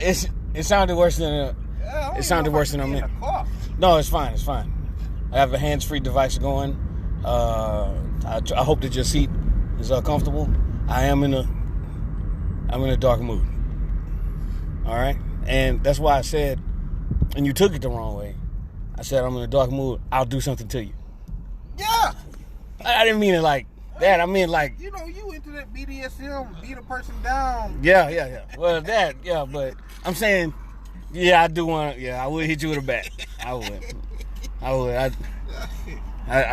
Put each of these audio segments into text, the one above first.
It sounded worse than it sounded worse than I'm in. No, it's fine. It's fine. I have a hands-free device going. I hope that your seat is comfortable. I'm in a dark mood. All right, and that's why I said, and you took it the wrong way. I said I'm in a dark mood. I'll do something to you. Yeah. I didn't mean it like that. I mean like, you into that BDSM, beat a person down. Yeah. Well, but I'm saying, I do want to. Yeah, I would hit you with a bat. I would. I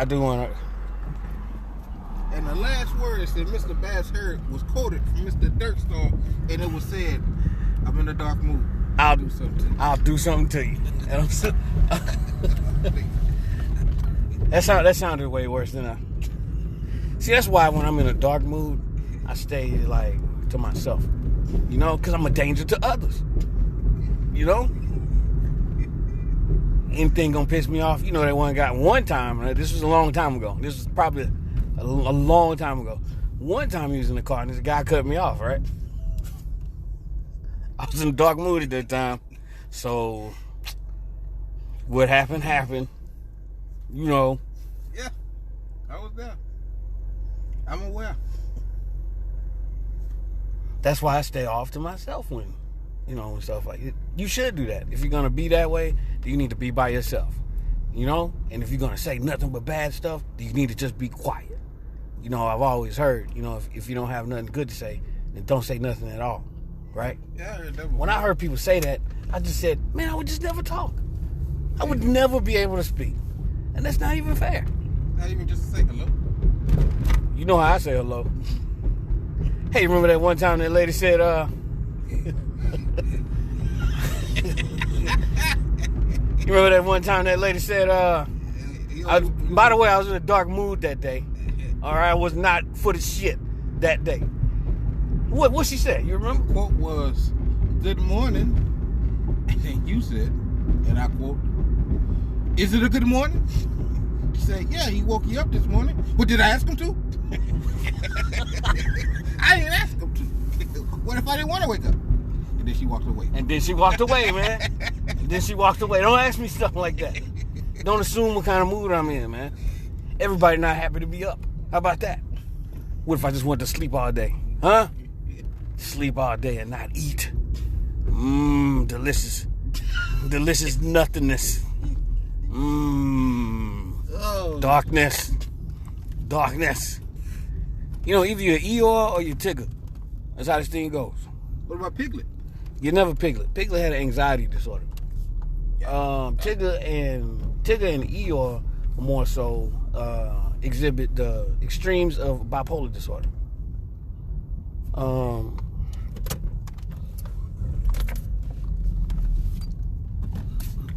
do want to. And the last words that Mr. Bass heard was quoted from Mr. Dirkstorm, and it was said, "I'm in a dark mood. I'll do something to you." And I'm so, that sounded way worse than I. See, that's why when I'm in a dark mood, I stay like to myself. Because I'm a danger to others. Anything gonna piss me off? That one guy one time. This was a long time ago. This was probably a long time ago. One time he was in the car and this guy cut me off. Right? I was in a dark mood at that time. So what happened. Yeah, I was there. I'm aware. That's why I stay off to myself when, and stuff like it. You should do that. If you're going to be that way, then you need to be by yourself. And if you're going to say nothing but bad stuff, then you need to just be quiet. I've always heard, if you don't have nothing good to say, then don't say nothing at all. Right? Yeah, when I heard people say that, I just said, man, I would just never talk. I would never be able to speak. And that's not even fair. Not even just to say hello? You know how I say hello. Hey, remember that one time that lady said, You remember that one time that lady said, by the way, I was in a dark mood that day. All right, I was not for the shit that day. What she said? You remember? The quote was, "Good morning," and then you said, and I quote, "Is it a good morning?" She said, "Yeah, he woke you up this morning." But did I ask him to? I didn't ask him to. What if I didn't want to wake up? And then she walked away. Man. And then she walked away. Don't ask me stuff like that. Don't assume what kind of mood I'm in, man. Everybody not happy to be up. How about that? What if I just wanted to sleep all day? Huh? Sleep all day and not eat. Delicious. Delicious nothingness. Oh. Darkness. Either you're Eeyore or you're Tigger. That's how this thing goes. What about Piglet? You're never Piglet. Piglet had an anxiety disorder. Tigger and Eeyore more so exhibit the extremes of bipolar disorder.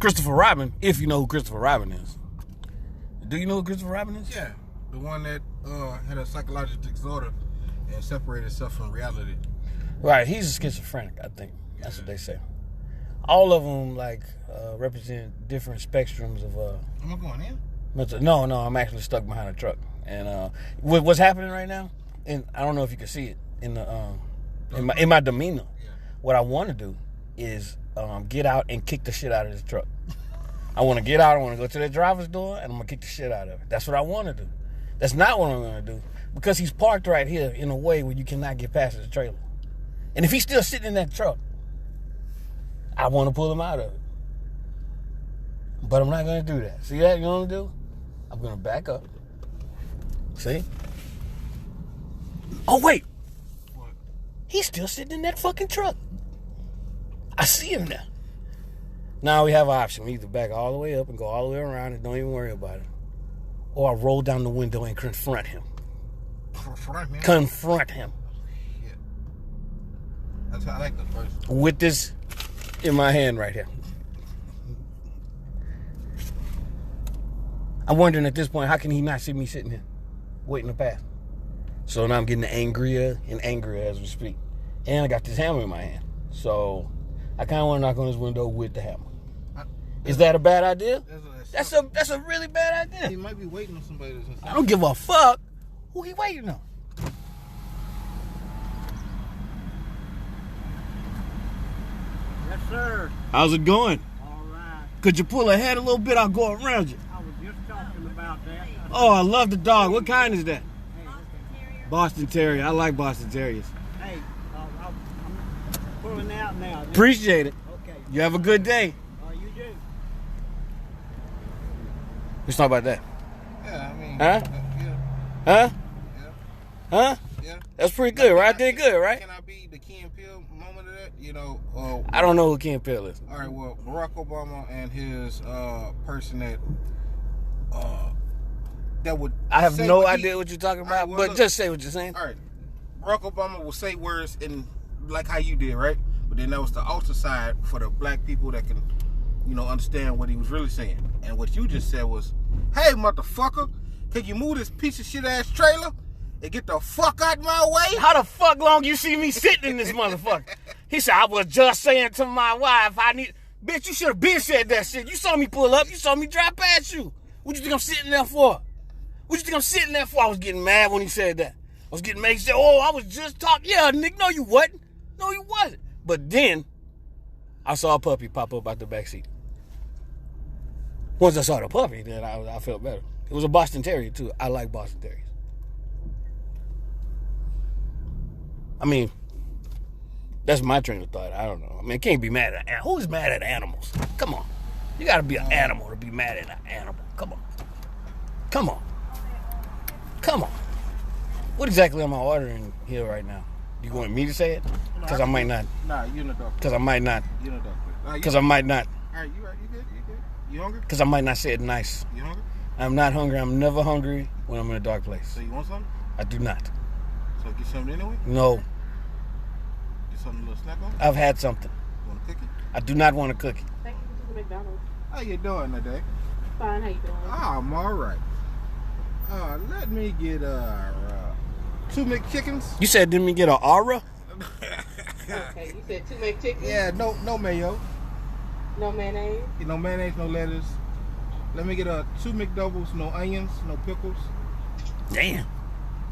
Christopher Robin, if you know who Christopher Robin is. Do you know who Christopher Robin is? Yeah, the one that had a psychological disorder and separated itself from reality. Right, he's a schizophrenic, I think. That's what they say. All of them represent different spectrums of Am I going in? mental. No, I'm actually stuck behind a truck. And what's happening right now? And I don't know if you can see it in the in my demeanor. Yeah. What I want to do is get out and kick the shit out of this truck. I want to get out. I want to go to the driver's door and I'm gonna kick the shit out of it. That's what I want to do. That's not what I'm gonna do because he's parked right here in a way where you cannot get past his trailer. And if he's still sitting in that truck, I want to pull him out of it. But I'm not going to do that. See that? You know what I'm going to do? I'm going to back up. See? Oh, wait. What? He's still sitting in that fucking truck. I see him now. Now we have an option. We either back all the way up and go all the way around and don't even worry about it. Or I roll down the window and confront him. Confront him. Yeah. That's how I like the first. With this in my hand right here. I'm wondering at this point, how can he not see me sitting here waiting to pass? So now I'm getting angrier and angrier as we speak. And I got this hammer in my hand. So I kind of want to knock on his window with the hammer. Is that a bad idea? That's a really bad idea. He might be waiting on somebody. I don't give a fuck who he waiting on. sir. How's it going? All right. Could you pull ahead a little bit? I'll go around you. I was just talking about that. Oh, I love the dog. What kind is that? Hey, Boston Terrier. I like Boston Terriers. hey, I'm pulling out now. Appreciate it. Okay. You have a good day. Oh, you do. Let's talk about that. Yeah, I mean. Huh? Yeah. Huh? Yeah. Huh? Yeah. That's pretty good, right? I did good, right? Can I be the Key and Peele moment of that? I don't know who Ken Peel is. All right, well, Barack Obama and his person that would. I have say no what idea what you're talking about, All right, well, but look. just say what you're saying. All right, Barack Obama will say words in like how you did, right? But then that was the ultra side for the black people that can, understand what he was really saying. And what you just said was, "Hey, motherfucker, can you move this piece of shit ass trailer and get the fuck out my way?" How the fuck long you see me sitting in this motherfucker? He said, I was just saying to my wife, bitch, you should have been said that shit. You saw me pull up. You saw me drive past you. What you think I'm sitting there for? What you think I'm sitting there for? I was getting mad when he said that. I was getting mad. He said, I was just talking. Yeah, Nick, no, you wasn't. No, you wasn't. But then, I saw a puppy pop up out the back seat. Once I saw the puppy, then I felt better. It was a Boston Terrier, too. I like Boston Terriers. I mean, that's my train of thought. I don't know. I mean, can't be mad at who's mad at animals? Come on. You gotta be an animal to be mad at an animal. Come on. Come on. Come on. What exactly am I ordering here right now? You want me to say it? Because I might not. Nah, you in the dark. Because I might not. You in the dark. Because I might not. All right, you right. You good? You good? You hungry? Because I might not say it nice. You hungry? I'm not hungry. I'm never hungry when I'm in a dark place. So you want something? I do not. So get something anyway? No. Get something a little snack on? I've had something. You want a cookie? I do not want a cookie. Thank you for McDonald's. How you doing today? Fine, how you doing? I'm all right. Let me get 2 McChickens. You said didn't we get an aura? Okay, you said 2 McChickens? Yeah, no mayo. No mayonnaise? No mayonnaise, no lettuce. Let me get 2 McDoubles, no onions, no pickles. Damn.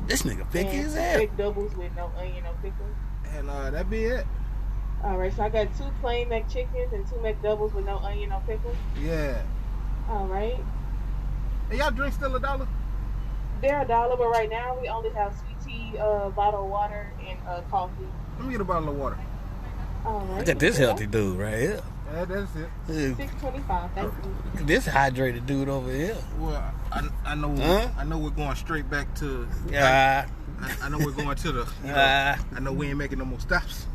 This nigga picky And as 2 hell. McDoubles with no onion, no pickles. And that be it. Alright, so I got 2 plain McChickens and 2 McDoubles with no onion, no pickles. Yeah. Alright. Hey, y'all drink still $1? They're $1, but right now we only have sweet tea, bottled water, and coffee. Let me get a bottle of water. Alright. Look at this healthy dude right here. Yeah, that's it. $6.25, thank you. This hydrated dude over here. Well, I know. Huh? I know we're going straight back to. Yeah. I know we're going to the. I know we ain't making no more stops.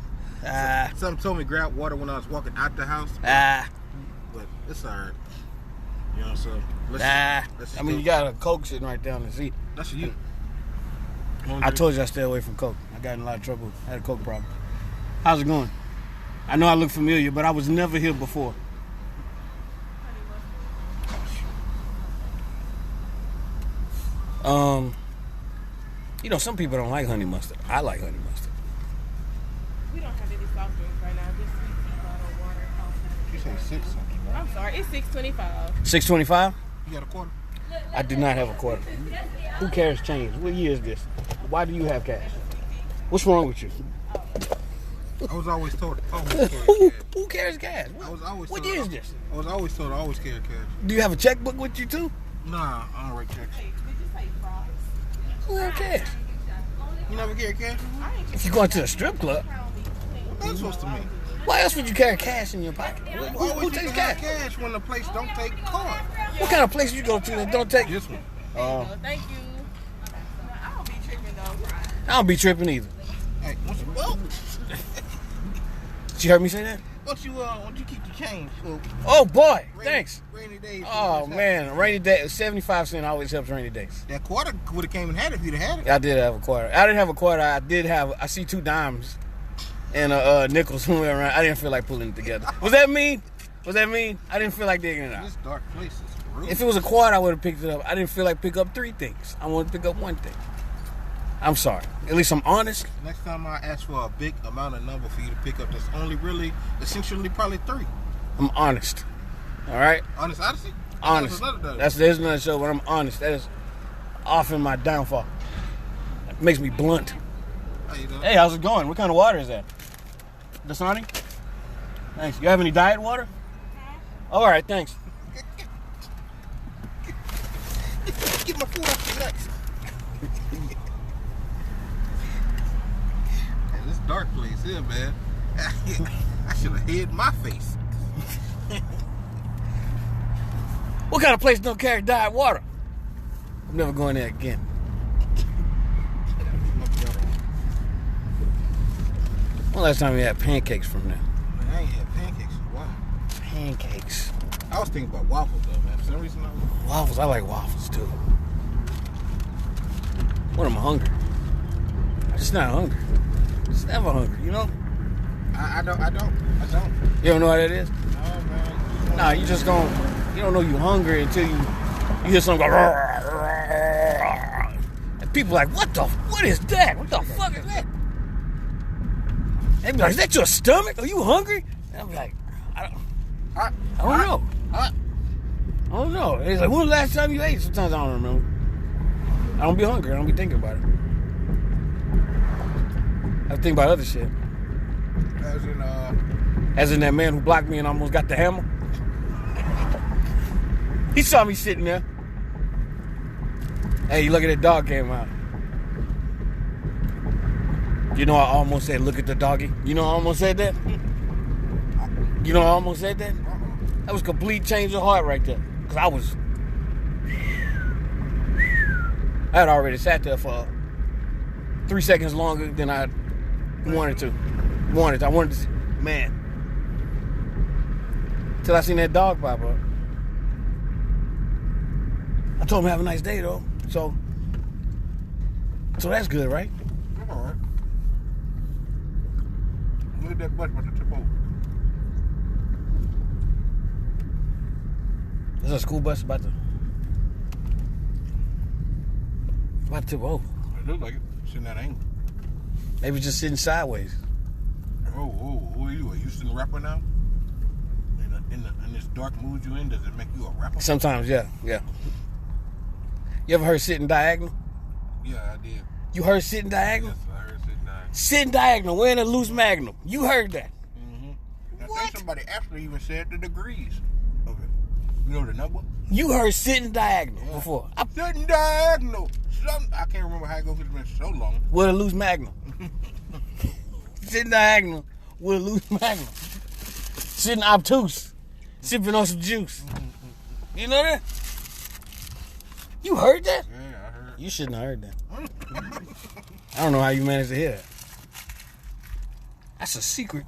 Something told me grab water when I was walking out the house, but it's alright. So let's I mean, go. you got a Coke sitting right down the seat. That's you. I told you I stay away from Coke. I got in a lot of trouble. I had a Coke problem. How's it going? I know I look familiar, but I was never here before. Some people don't like honey mustard. I like honey mustard. We don't have any soft drinks right now. Just sweet tea, bottled water, coffee. You say 6 something, right? I'm sorry, it's $6.25. $6.25? You got a quarter? I do not have a quarter. Who carries change? What year is this? Why do you have cash? What's wrong with you? I was always told I always carry cash. Who carries cash? I was always What told year is this? I was always told I always carry cash. Do you have a checkbook with you too? Nah, I don't write checks. Did you say fries? Who has cash? You never carry cash? If you're going to a strip club, What that's supposed to mean? why else would you carry cash in your pocket? Why Who would takes you have cash? cash when the place don't take card? What kind of place you go to that don't take? This one. Thank you. I don't be tripping though. I don't be tripping either. Hey, Did you hear me say that? won't you keep the change? For Oh boy, thanks. Rainy days. Oh man, rainy day. 75 cents always helps rainy days. That quarter would have came and had it if you'd have had it. I did have a quarter. I didn't have a quarter. I see 2 dimes and a nickel somewhere around. I didn't feel like pulling it together. Was that mean? I didn't feel like digging it out. This dark place is brutal. If it was a quarter, I would have picked it up. I didn't feel like pick up 3 things. I wanted to pick up 1 thing. I'm sorry. At least I'm honest. Next time I ask for a big amount of number for you to pick up, that's only really, essentially, probably 3. I'm honest. All right? Honest Odyssey? Honest. There's another show, but I'm honest. That is often my downfall. It makes me blunt. How you doing? Hey, how's it going? What kind of water is that? Dasani? Thanks. You have any diet water? All right, thanks. Get my food off your legs. This dark place here, man. I should have hid my face. What kind of place don't carry diet water? I'm never going there again. When last time we had pancakes from there? Man, I ain't had pancakes in a while. Pancakes. I was thinking about waffles though, man. For some reason, Waffles. I like waffles too. When I'm hungry. I'm just not hungry. Just never hungry, you know? I don't. You don't know what that is? No, man. Nah, you just don't. You don't know you're hungry until you hear something go. And people like, what is that? What the fuck is that? They be like, is that your stomach? Are you hungry? And I'm like, I don't know. I don't know. And he's like, when was the last time you ate? Sometimes I don't remember. I don't be hungry. I don't be thinking about it. I think about other shit. As in that man who blocked me and almost got the hammer. He saw me sitting there. Hey, look at that dog came out. You know I almost said, look at the doggy. You know I almost said that? You know I almost said that? That was complete change of heart right there. Because I had already sat there for 3 seconds longer than I wanted to. I wanted to see, man. Till I seen that dog pop up. I told him have a nice day though. So that's good, right? I'm all right. Look at that butt with the tip over. There's a school bus about to tip over. It looks like it. Sitting at an angle. Maybe just sitting sideways. Oh, who are you? Are you still a rapper now? In this dark mood you in, does it make you a rapper? Sometimes, yeah. You ever heard sitting diagonal? Yeah, I did. You heard sitting diagonal? Yes, I heard sitting diagonal. Sitting diagonal, wearing a loose magnum. You heard that? Mm-hmm. I What? think somebody actually even said the degrees of it. You know the number? You heard sitting diagonal before. Sitting diagonal. I can't remember how it goes. It's been so long. With a loose magnum. Sitting diagonal with a loose magnum. Sitting obtuse. Sipping on some juice. You know that? You heard that? Yeah, I heard. You shouldn't have heard that. I don't know how you managed to hear that. That's a secret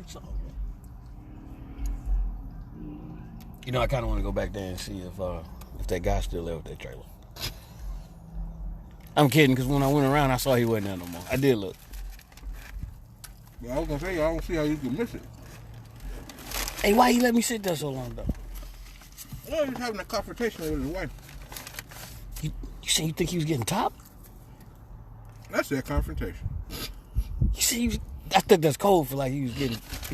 song. You know, I kind of want to go back there and see if that guy still there with that trailer. I'm kidding, because when I went around, I saw he wasn't there no more. I did look. Well, I was going to say, I don't see how you can miss it. Hey, why he let me sit there so long, though? Well, he was having a confrontation with his wife. You say you think he was getting topped? That's that confrontation. You see, I think that's cold for like he was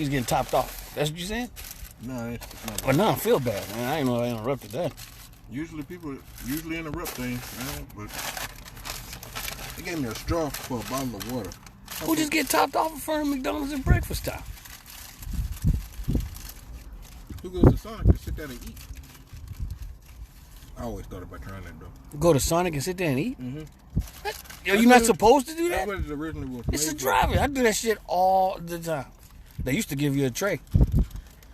getting topped off. That's what you saying? No, it's not. But now I feel bad, man. I didn't know I interrupted that. Usually people interrupt things, man, but they gave me a straw for a bottle of water. Who just get topped off in front of McDonald's at breakfast time? Who goes to Sonic to sit there and eat? I always thought about trying that though. Go to Sonic and sit there and eat? Mm-hmm. Yo, you're not supposed to do That's that? what it originally was. It's a made for. drive-in. I do that shit all the time. They used to give you a tray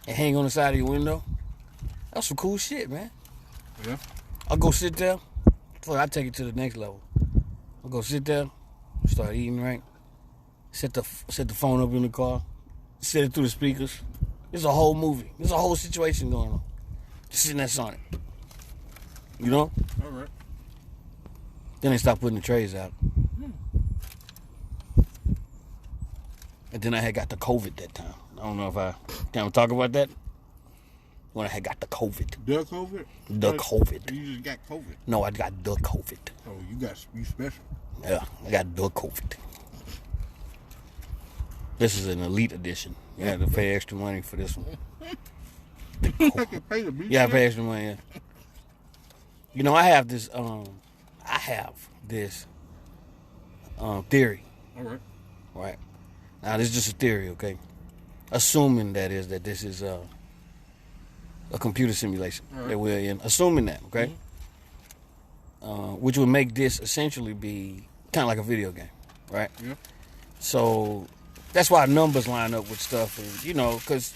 and hang on the side of your window. That's some cool shit, man. Yeah. I'll go sit there. Fuck, I'll take it to the next level. I'll go sit there, start eating, right? Set the phone up in the car, set it through the speakers. It's a whole movie. There's a whole situation going on. Just sitting at Sonic. You know? All right. Then they stopped putting the trays out. And then I had got the COVID that time. I don't know if can I talk about that? When I had got the COVID. The COVID? The COVID. You just got COVID. No, I got the COVID. Oh, you special. Yeah, I got the COVID. This is an elite edition. You had to pay extra money for this one. I can pay the beat. Yeah, I pay extra money, yeah. You know, I have this theory. All right. Right. Now, this is just a theory, okay? assuming that this is a computer simulation that we're in. Assuming that, okay? Which would make this essentially be kind of like a video game, right? Yeah. So that's why numbers line up with stuff, and because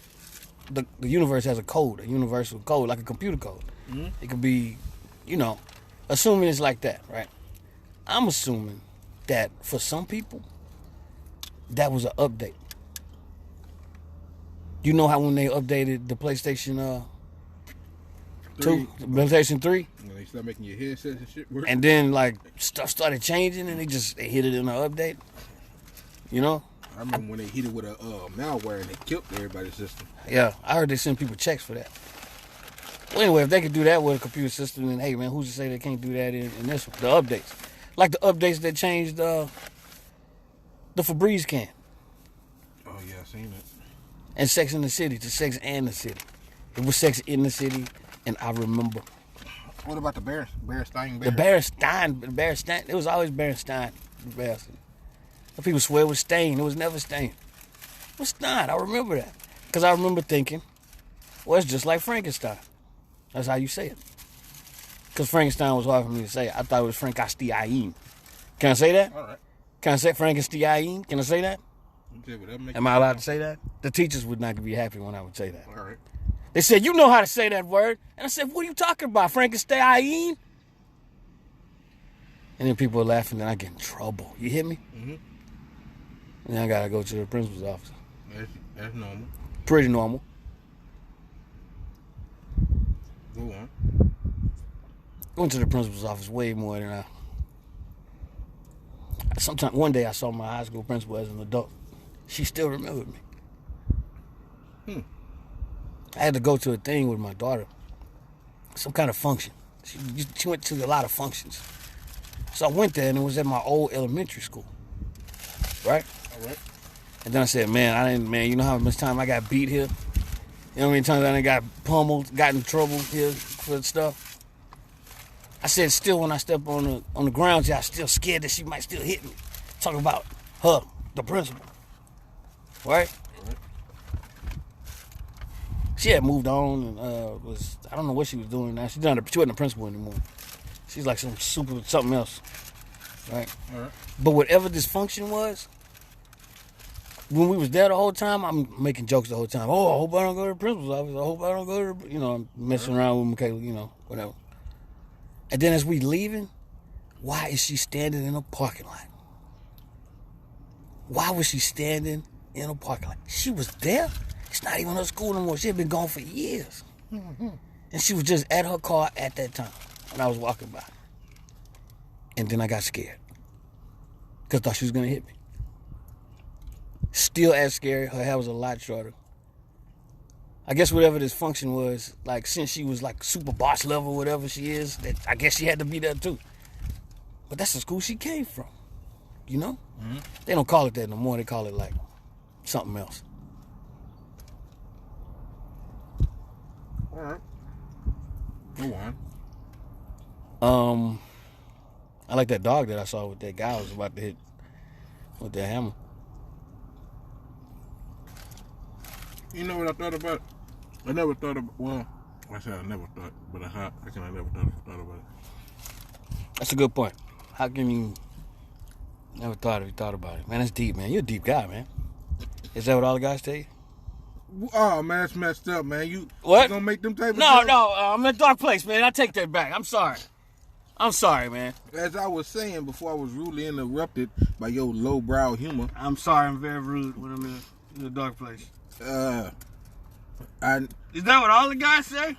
the universe has a code, a universal code, like a computer code. It could be, assuming it's like that, right? I'm assuming that for some people, that was an update. You know how when they updated the PlayStation 2, the PlayStation 3? They start making your headsets and shit work. And then, like, stuff started changing, and they hit it in an update. I remember when they hit it with a malware and they killed everybody's system. Yeah, I heard they send people checks for that. Well, anyway, if they could do that with a computer system, then hey, man, who's to say they can't do that in this one? The updates. Like the updates that changed the Febreze can. Oh, yeah, I seen it. And Sex in the City to Sex and the City. It was Sex in the City, and I remember. What about the Berenstein The Berenstein. It was always Berenstein. People swear it was Stain. It was never Stain. It was Stein. I remember that. Because I remember thinking, well, it's just like Frankenstein. That's how you say it. Because Frankenstein was hard for me to say. I thought it was Frankenstein. Can I say that? All right. Can I say Frankenstein? Can I say that? Am I allowed to say that? The teachers would not be happy when I would say that. All right. They said, you know how to say that word. And I said, what are you talking about, Frankenstein? And then people are laughing, and I get in trouble. You hear me? Mm-hmm. And then I got to go to the principal's office. That's normal. Pretty normal. Go on. Went to the principal's office way more than one day I saw my high school principal as an adult. She still remembered me. I had to go to a thing with my daughter. Some kind of function. She went to a lot of functions. So I went there, and it was at my old elementary school. Right? All right. And then I said, you know how much time I got beat here? You know how many times I done got pummeled, got in trouble here for stuff? I said, still when I step on the ground here, I'm still scared that she might still hit me. Talking about her, the principal. Right? She had moved on and I don't know what she was doing now. She wasn't a principal anymore. She's like something else. Right? All right. But whatever this function was, when we was there the whole time, I'm making jokes the whole time. Oh, I hope I don't go to the principal's office. I hope I don't go to I'm messing around with Michaela, whatever. And then as we leaving, why is she standing in a parking lot? Why was she standing in a parking lot? She was there. It's not even her school no more. She had been gone for years. And she was just at her car at that time when I was walking by. And then I got scared. Because I thought she was going to hit me. Still as scary. Her hair was a lot shorter. I guess whatever this function was, like since she was like super boss level, whatever she is, that I guess she had to be there too. But that's the school she came from. Mm-hmm. They don't call it that no more. They call it like something else. All right. Go on. I like that dog that I saw with that guy who was about to hit with that hammer. You know what I thought about? I never thought about. Well, I said I never thought, but I never thought about it. That's a good point. How can you never thought if you thought about it? Man, that's deep, man. You're a deep guy, man. Is that what all the guys tell you? Oh, man, that's messed up, man. You gonna make them type of No, jokes? I'm in a dark place, man. I take that back. I'm sorry, man. As I was saying before I was rudely interrupted by your lowbrow humor. I'm sorry, I'm very rude when I'm in a dark place. Is that what all the guys say?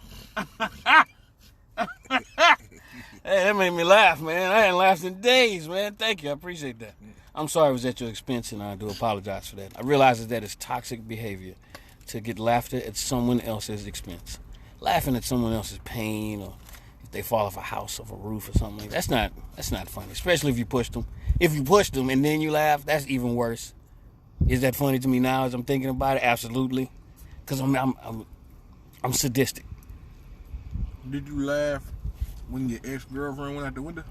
Hey, that made me laugh, man. I hadn't laughed in days, man. Thank you. I appreciate that. I'm sorry it was at your expense, and I do apologize for that. I realize that it's toxic behavior to get laughter at someone else's expense. Laughing at someone else's pain, or if they fall off a house, off a roof or something like that. That's not funny, especially if you pushed them. If you pushed them and then you laugh, that's even worse. Is that funny to me now as I'm thinking about it? Absolutely. Because I'm sadistic. Did you laugh when your ex-girlfriend went out the window?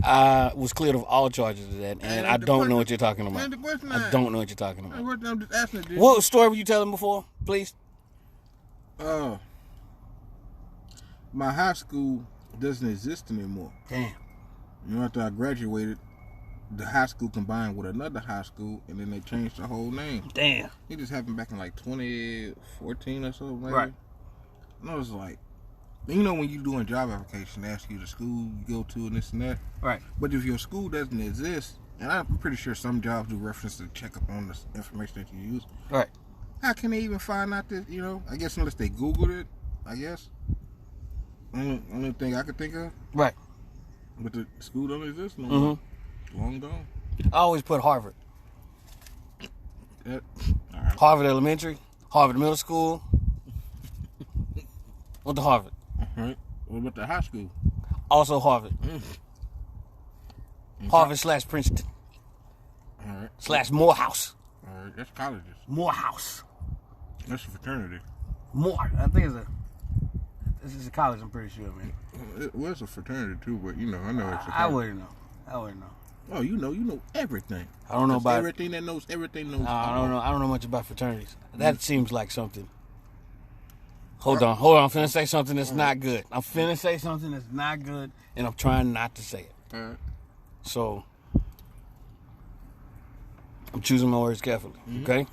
I was cleared of all charges of that, and And I the don't question- know what you're talking about. and the question I don't know what you're talking about. I'm just asking. This. What story were you telling before, please? My high school doesn't exist anymore. Damn. You know, after I graduated, the high school combined with another high school, and then they changed the whole name. Damn. It just happened back in like 2014 or so, maybe. Right. And I was like, you know, when you doing job application, they ask you the school you go to and this and that. Right. But if your school doesn't exist, and I'm pretty sure some jobs do reference to check up on the information that you use. Right. How can they even find out that, you know, I guess unless they Googled it, I guess. Only thing I could think of. Right. But the school don't exist no more. Long gone. I always put Harvard. All right. Harvard Elementary, Harvard Middle School. Went to Harvard. All right. What about the high school? Also Harvard. Harvard / Princeton All right. / Morehouse. All right. That's colleges. Morehouse. That's a fraternity. I think this is a college, I'm pretty sure, man. It was a fraternity too, but you know, I know it's a I college. wouldn't know. Oh, you know everything. I don't know That's about everything that knows everything knows. I don't know much about fraternities. That seems like something. Hold on. I'm finna say something that's not good. I'm finna say something that's not good, and I'm trying not to say it. All right. So, I'm choosing my words carefully, okay?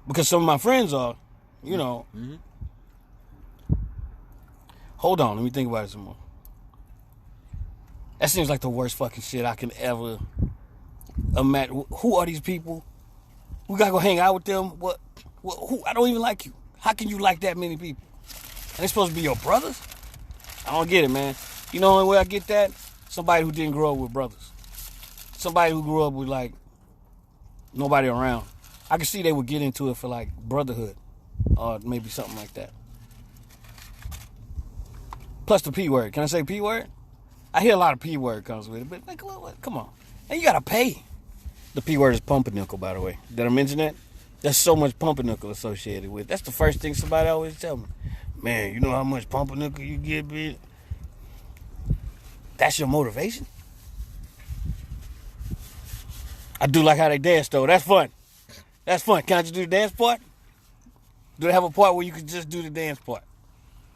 Because some of my friends are, you know. Hold on, let me think about it some more. That seems like the worst fucking shit I can ever imagine. Who are these people? We gotta go hang out with them? What? Who? I don't even like you. How can you like that many people? And they supposed to be your brothers? I don't get it, man. You know the only way I get that? Somebody who didn't grow up with brothers. Somebody who grew up with, like, nobody around. I could see they would get into it for, like, brotherhood. Or maybe something like that. Plus the P word. Can I say P word? I hear a lot of P word comes with it, but like, come on. And you gotta pay. The P word is pumpernickel, by the way. Did I mention that? There's so much pumpernickel associated with it. That's the first thing somebody always tell me. Man, you know how much pumpernickel you get, bitch? That's your motivation? I do like how they dance, though. That's fun. That's fun. Can I just do the dance part? Do they have a part where you can just do the dance part?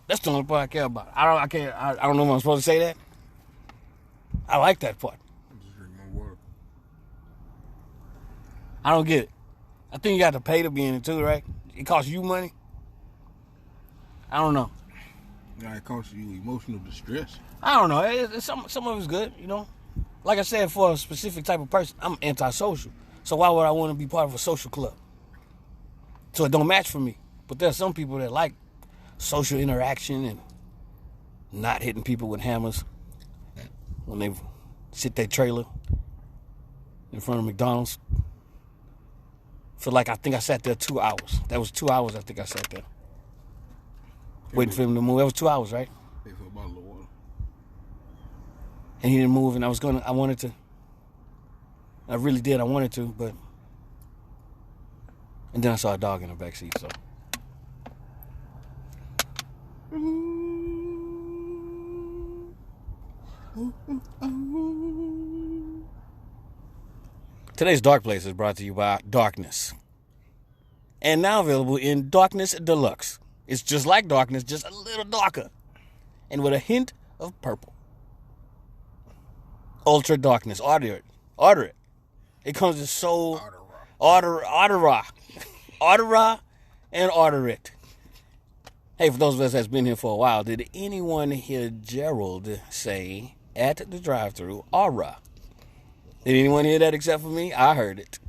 That's the only part I care about. I don't know if I'm supposed to say that. I like that part. Just drink more water. I don't get it. I think you got to pay to be in it too, right? It costs you money. I don't know. Yeah, it causes you emotional distress. I don't know. Some of it's good, you know. Like I said, for a specific type of person, I'm antisocial. So why would I want to be part of a social club? So it don't match for me. But there's some people that like social interaction and not hitting people with hammers when they sit their trailer in front of McDonald's. I think I sat there 2 hours. That was 2 hours I think I sat there. Waiting for him to move. That was 2 hours, right? Pay for a bottle of water. And he didn't move, and I really did, I wanted to, but, and then I saw a dog in the backseat, so. Today's Dark Place is brought to you by Darkness. And now available in Darkness Deluxe. It's just like Darkness, just a little darker. And with a hint of purple. Ultra Darkness. Order it. Order it. It comes in so... Order and order it. Hey, for those of us that's been here for a while, did anyone hear Gerald say at the drive-thru, aura? Did anyone hear that except for me? I heard it.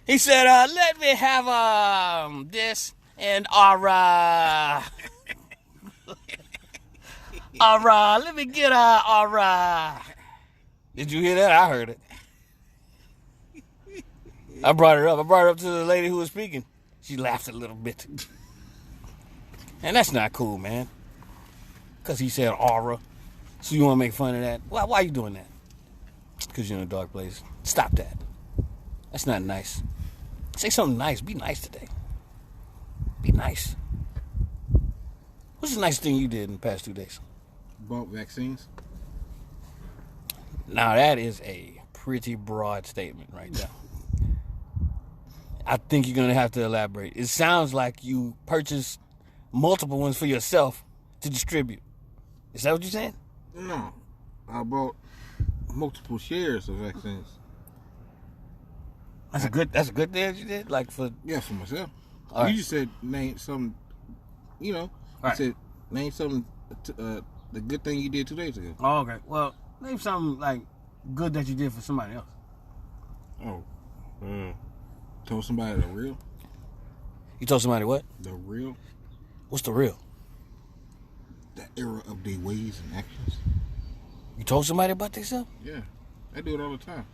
He said, let me have this and aura. Aura, let me get a aura. Did you hear that? I heard it. I brought her up. I brought her up to the lady who was speaking. She laughed a little bit. And that's not cool, man. Because he said aura. So you want to make fun of that? Why are you doing that? Because you're in a dark place. Stop that. That's not nice. Say something nice. Be nice today. Be nice. What's the nice thing you did in the past 2 days? Bought vaccines. Now that is a pretty broad statement right there. I think you're gonna have to elaborate. It sounds like you purchased multiple ones for yourself to distribute. Is that what you're saying? No, I bought multiple shares of vaccines. That's a good thing that you did. Like for for myself. All right. You just said name something. You know, Right. you said name something. The good thing you did 2 days ago. Oh, okay. Well, name something like good that you did for somebody else. Oh, told somebody the real. You told somebody what? The real. What's the real? The error of their ways and actions. You told somebody about themselves? Yeah, I do it all the time.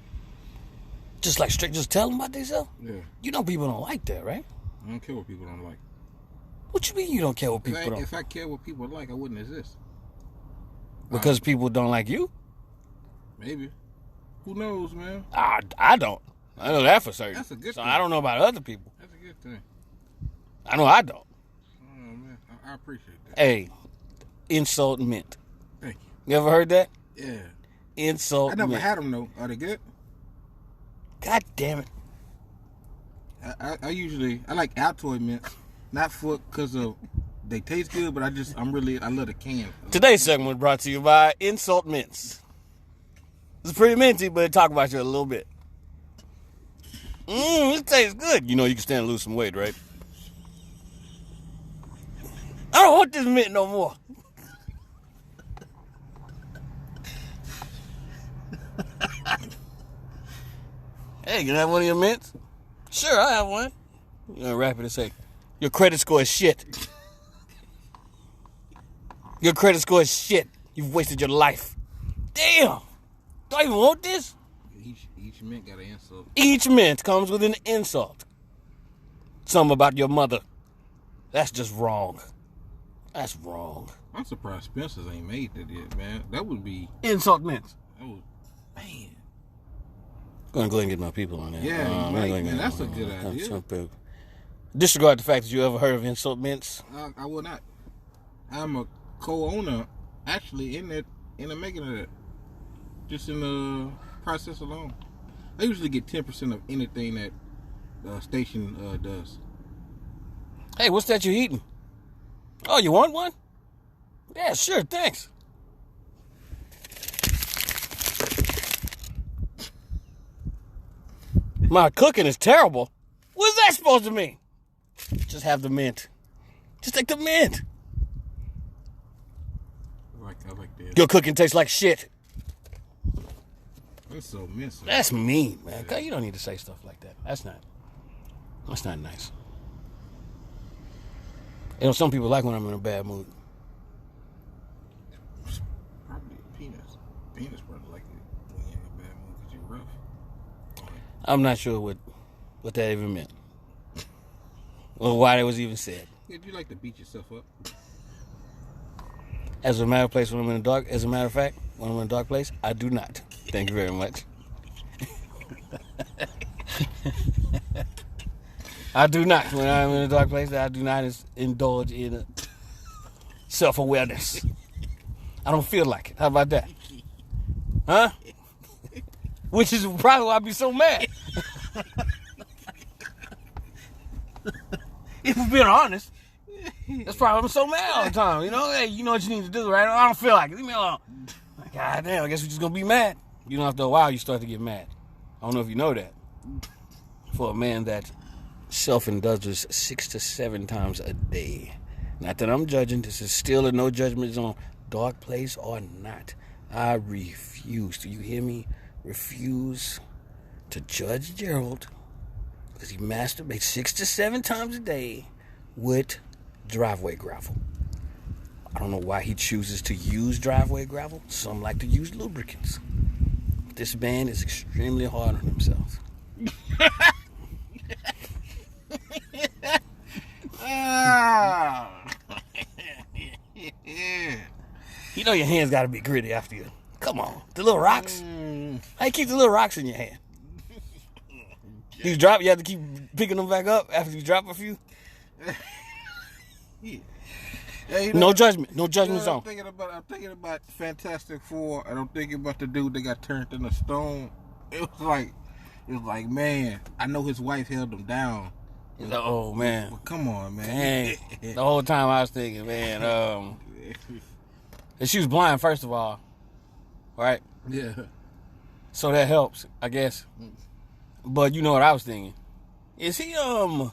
Just like straight, just tell them about themselves? Yeah, You know people don't like that, right? I don't care what people don't like. What you mean you don't care what people don't? If I care what people like, I wouldn't exist. Because people don't like you? Maybe. Who knows, man? I don't. I know that for certain. That's a good so thing. I don't know about other people. That's a good thing. I know I don't. Oh man, I appreciate that. Hey, insult mint. Thank You ever heard that? you. Yeah. Insult I never mint. had them though. Are they good? God damn it. I usually like Altoid mints, not because of they taste good, but I love the can. Today's segment was brought to you by Insult Mints. It's pretty minty, but it talk about you a little bit. It tastes good. You know you can stand to lose some weight, right? I don't want this mint no more. Hey, can I have one of your mints? Sure, I have one. You're gonna rap it and say, your credit score is shit. Your credit score is shit. You've wasted your life. Damn. Do I even want this? Each mint got an insult. Each mint comes with an insult. Something about your mother. That's just wrong. That's wrong. I'm surprised Spencer's ain't made that yet, man. That would be. Insult mints. Man. Gonna go ahead and get my people on that. Yeah, man, that's a good idea. Disregard the fact that you ever heard of insult mints. I will not. I'm a co-owner, actually, in the making of that. Just in the process alone. I usually get 10% of anything that the station does. Hey, what's that you're eating? Oh, you want one? Yeah, sure, thanks. My cooking is terrible. What's that supposed to mean? Just have the mint. Just take the mint. I like that. Your cooking tastes like shit. That's so messy. That's mean, man. You don't need to say stuff like that. That's not nice. You know, some people like when I'm in a bad mood. Probably penis. Penis probably like it when you're in a bad mood because you're rough. I'm not sure what that even meant. Or why that was even said. Yeah, do you like to beat yourself up? As a matter of fact, when I'm in a dark place, I do not. Thank you very much. I do not. When I'm in a dark place, I do not indulge in self-awareness. I don't feel like it. How about that? Huh? Which is probably why I be so mad. If we're being honest, that's probably why I'm so mad all the time. You know, hey, you know what you need to do, right? I don't feel like it. Leave me alone. God damn, I guess we're just gonna be mad. You know, after a while, you start to get mad. I don't know if you know that. For a man that self-indulges 6 to 7 times a day. Not that I'm judging. This is still a no judgment zone. Dark place or not. I refuse. Do you hear me? Refuse to judge Gerald because he masturbates 6 to 7 times a day with driveway gravel. I don't know why he chooses to use driveway gravel. Some like to use lubricants. This man is extremely hard on himself. You know your hands got to be gritty after you. Come on, the little rocks. How you keep the little rocks in your hand? You have to keep picking them back up after you drop a few. Hey, you No know, judgment. No you judgment know, zone. I'm thinking about Fantastic Four, and I'm thinking about the dude that got turned into stone. It was like, man, I know his wife held him down. Oh, man. But come on, man. Dang. The whole time I was thinking, man, and she was blind, first of all. Right? Yeah. So that helps, I guess. But you know what I was thinking? Is he, you know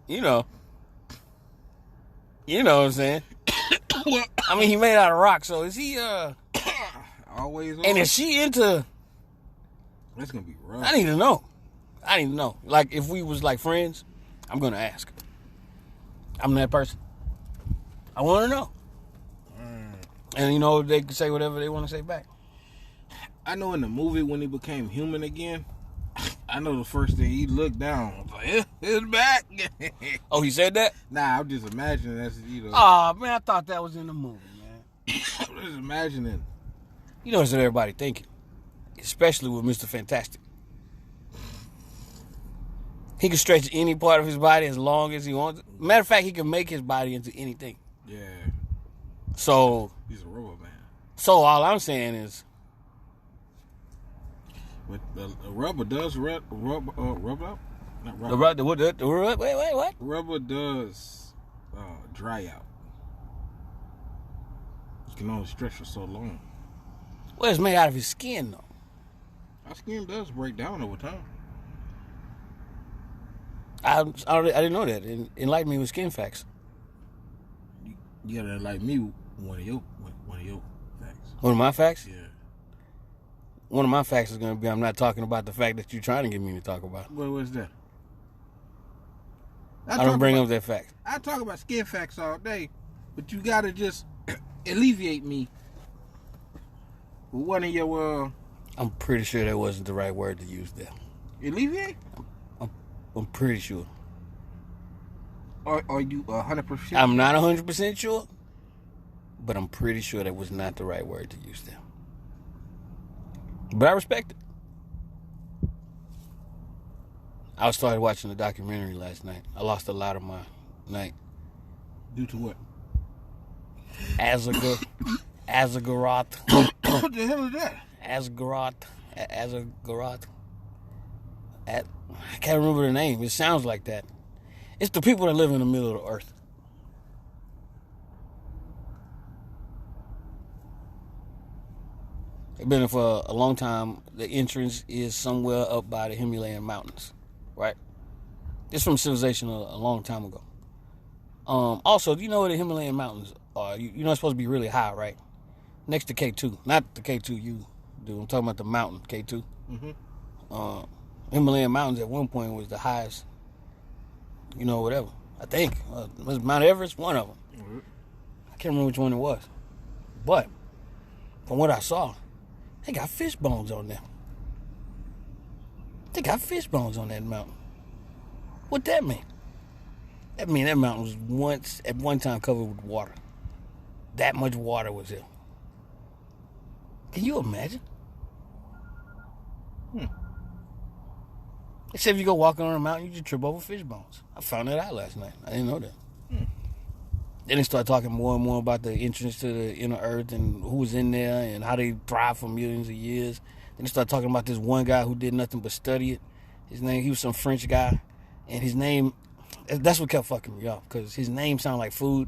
what I'm saying? I mean, he made out of rock, so is he, Always on. and is she into, That's gonna be rough. I need to know. Like, if we was, like, friends, I'm going to ask. I'm that person. I want to know. And, you know, they can say whatever they want to say back. I know in the movie when he became human again, I know the first thing he looked down. I was like, it's back. Oh, he said that? Nah, I'm just imagining that's, Oh, man, I thought that was in the movie, man. I'm just imagining. You know, that's what everybody thinking. Especially with Mr. Fantastic. He can stretch any part of his body as long as he wants. Matter of fact, he can make his body into anything. Yeah. So He's a robot man. So all I'm saying is, But the rubber does rub up. Not the rubber. what? Rubber does dry out. You can only stretch for so long. Well, it's made out of his skin, though. Our skin does break down over time. I didn't know that. Enlighten me with skin facts. You gotta like me one of your facts. One of my facts? Yeah. One of my facts is going to be I'm not talking about the fact that you're trying to get me to talk about. What was that? I don't bring up that fact. I talk about skin facts all day, but you gotta just alleviate me with one of your I'm pretty sure that wasn't the right word to use there. alleviate. I'm pretty sure. Are you 100%? I'm not 100% sure, but I'm pretty sure that was not the right word to use there. But I respect it. I started watching the documentary last night. I lost a lot of my night. Due to what? Azagaroth. What the hell is that? Azagaroth. I can't remember the name. It sounds like that. It's the people that live in the middle of the earth. They've been there for a long time. The entrance is somewhere up by the Himalayan mountains, right? It's from civilization a long time ago. Also, do you know where the Himalayan mountains are? You know it's supposed to be really high, right? Next to K2. Not the K2 you do. I'm talking about the mountain, K2. Mm-hmm. Himalayan mountains at one point was the highest, whatever. I think. Was Mount Everest one of them. Mm-hmm. I can't remember which one it was. But, from what I saw, they got fish bones on them. They got fish bones on that mountain. What that mean? That mean that mountain was at one time covered with water. That much water was there. Can you imagine? Except if you go walking on a mountain, you just trip over fish bones. I found that out last night. I didn't know that. Then they start talking more and more about the entrance to the inner earth and who was in there and how they thrived for millions of years. Then they start talking about this one guy who did nothing but study it. He was some French guy. And his name, that's what kept fucking me up. Because his name sounded like food.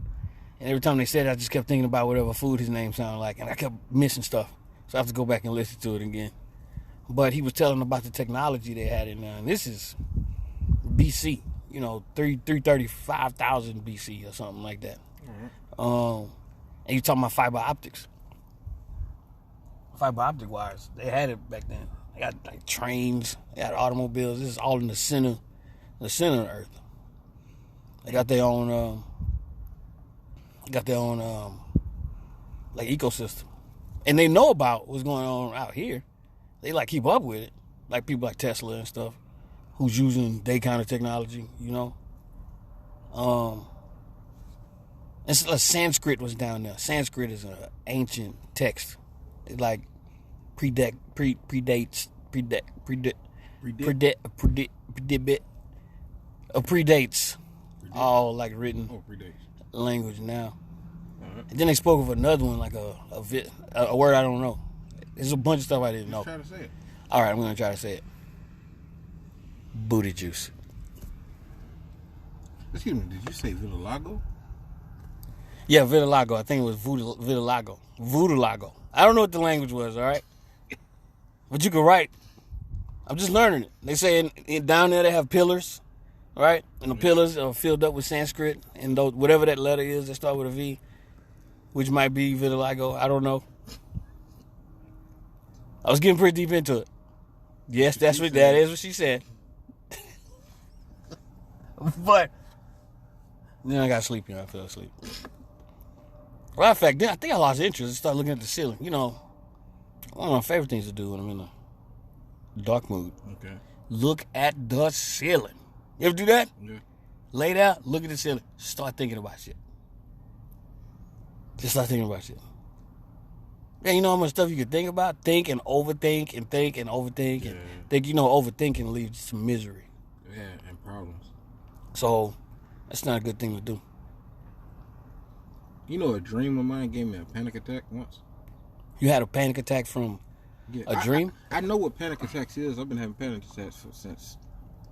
And every time they said it, I just kept thinking about whatever food his name sounded like. And I kept missing stuff. So I have to go back and listen to it again. But he was telling about the technology they had in there. And this is BC. 335,000 BC or something like that. And you're talking about fiber optics. Fiber optic wires. They had it back then. They got like trains. They had automobiles. This is all in the center of the earth. They got their own like ecosystem. And they know about what's going on out here. They like keep up with it. Like people like Tesla and stuff who's using their kind of technology, It's like Sanskrit was down there. Sanskrit is an ancient text. It like predates all like written. Oh, predates. language now. And then they spoke of another one, like a word I don't know. There's a bunch of stuff I didn't know. Try to say it. All right, I'm going to try to say it. Booty juice. Excuse me, did you say vitiligo? Yeah, vitiligo. I think it was vitiligo. Voodoo-lago. I don't know what the language was, all right? But you can write. I'm just learning it. They say down there they have pillars, right? And the pillars are filled up with Sanskrit. And whatever that letter is that start with a V, which might be vitiligo. I don't know. I was getting pretty deep into it. Yes, that is what she said. But then I got sleepy and I fell asleep. Well, in fact, then I think I lost interest and started looking at the ceiling. You know, one of my favorite things to do when I'm in a dark mood. Okay. Look at the ceiling. You ever do that? Yeah. Lay down, look at the ceiling. Start thinking about shit. Just start thinking about shit. Yeah, you know how much stuff you can think about? Think and overthink and think and overthink. Yeah. And think, overthinking leads to misery. Yeah, and problems. So, that's not a good thing to do. You know, a dream of mine gave me a panic attack once. You had a panic attack from a dream? I know what panic attacks is. I've been having panic attacks since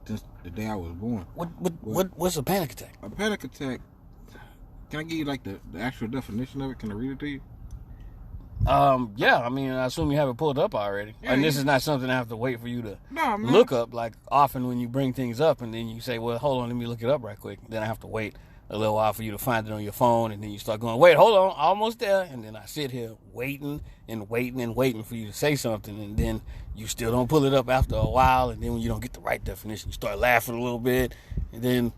the day I was born. What's a panic attack? A panic attack, can I give you like the actual definition of it? Can I read it to you? Yeah, I mean, I assume you have it pulled up already. Yeah, and this is not something I have to wait for you to No, man. look up. Like, often when you bring things up and then you say, well, hold on, let me look it up right quick. Then I have to wait a little while for you to find it on your phone. And then you start going, wait, hold on, almost there. And then I sit here waiting and waiting and waiting for you to say something. And then you still don't pull it up after a while. And then when you don't get the right definition, you start laughing a little bit. And then,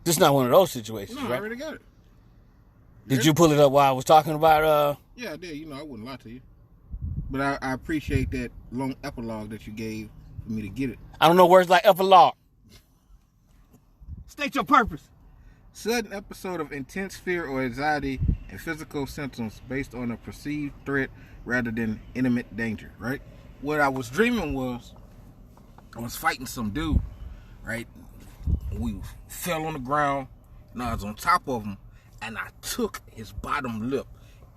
this is not one of those situations, No, right? I already got it. Did you pull it up while I was talking about, Yeah, I did. You know, I wouldn't lie to you. But I appreciate that long epilogue that you gave for me to get it. I don't know words like epilogue. State your purpose. Sudden episode of intense fear or anxiety and physical symptoms based on a perceived threat rather than imminent danger, right? What I was dreaming was I was fighting some dude, right? We fell on the ground and I was on top of him and I took his bottom lip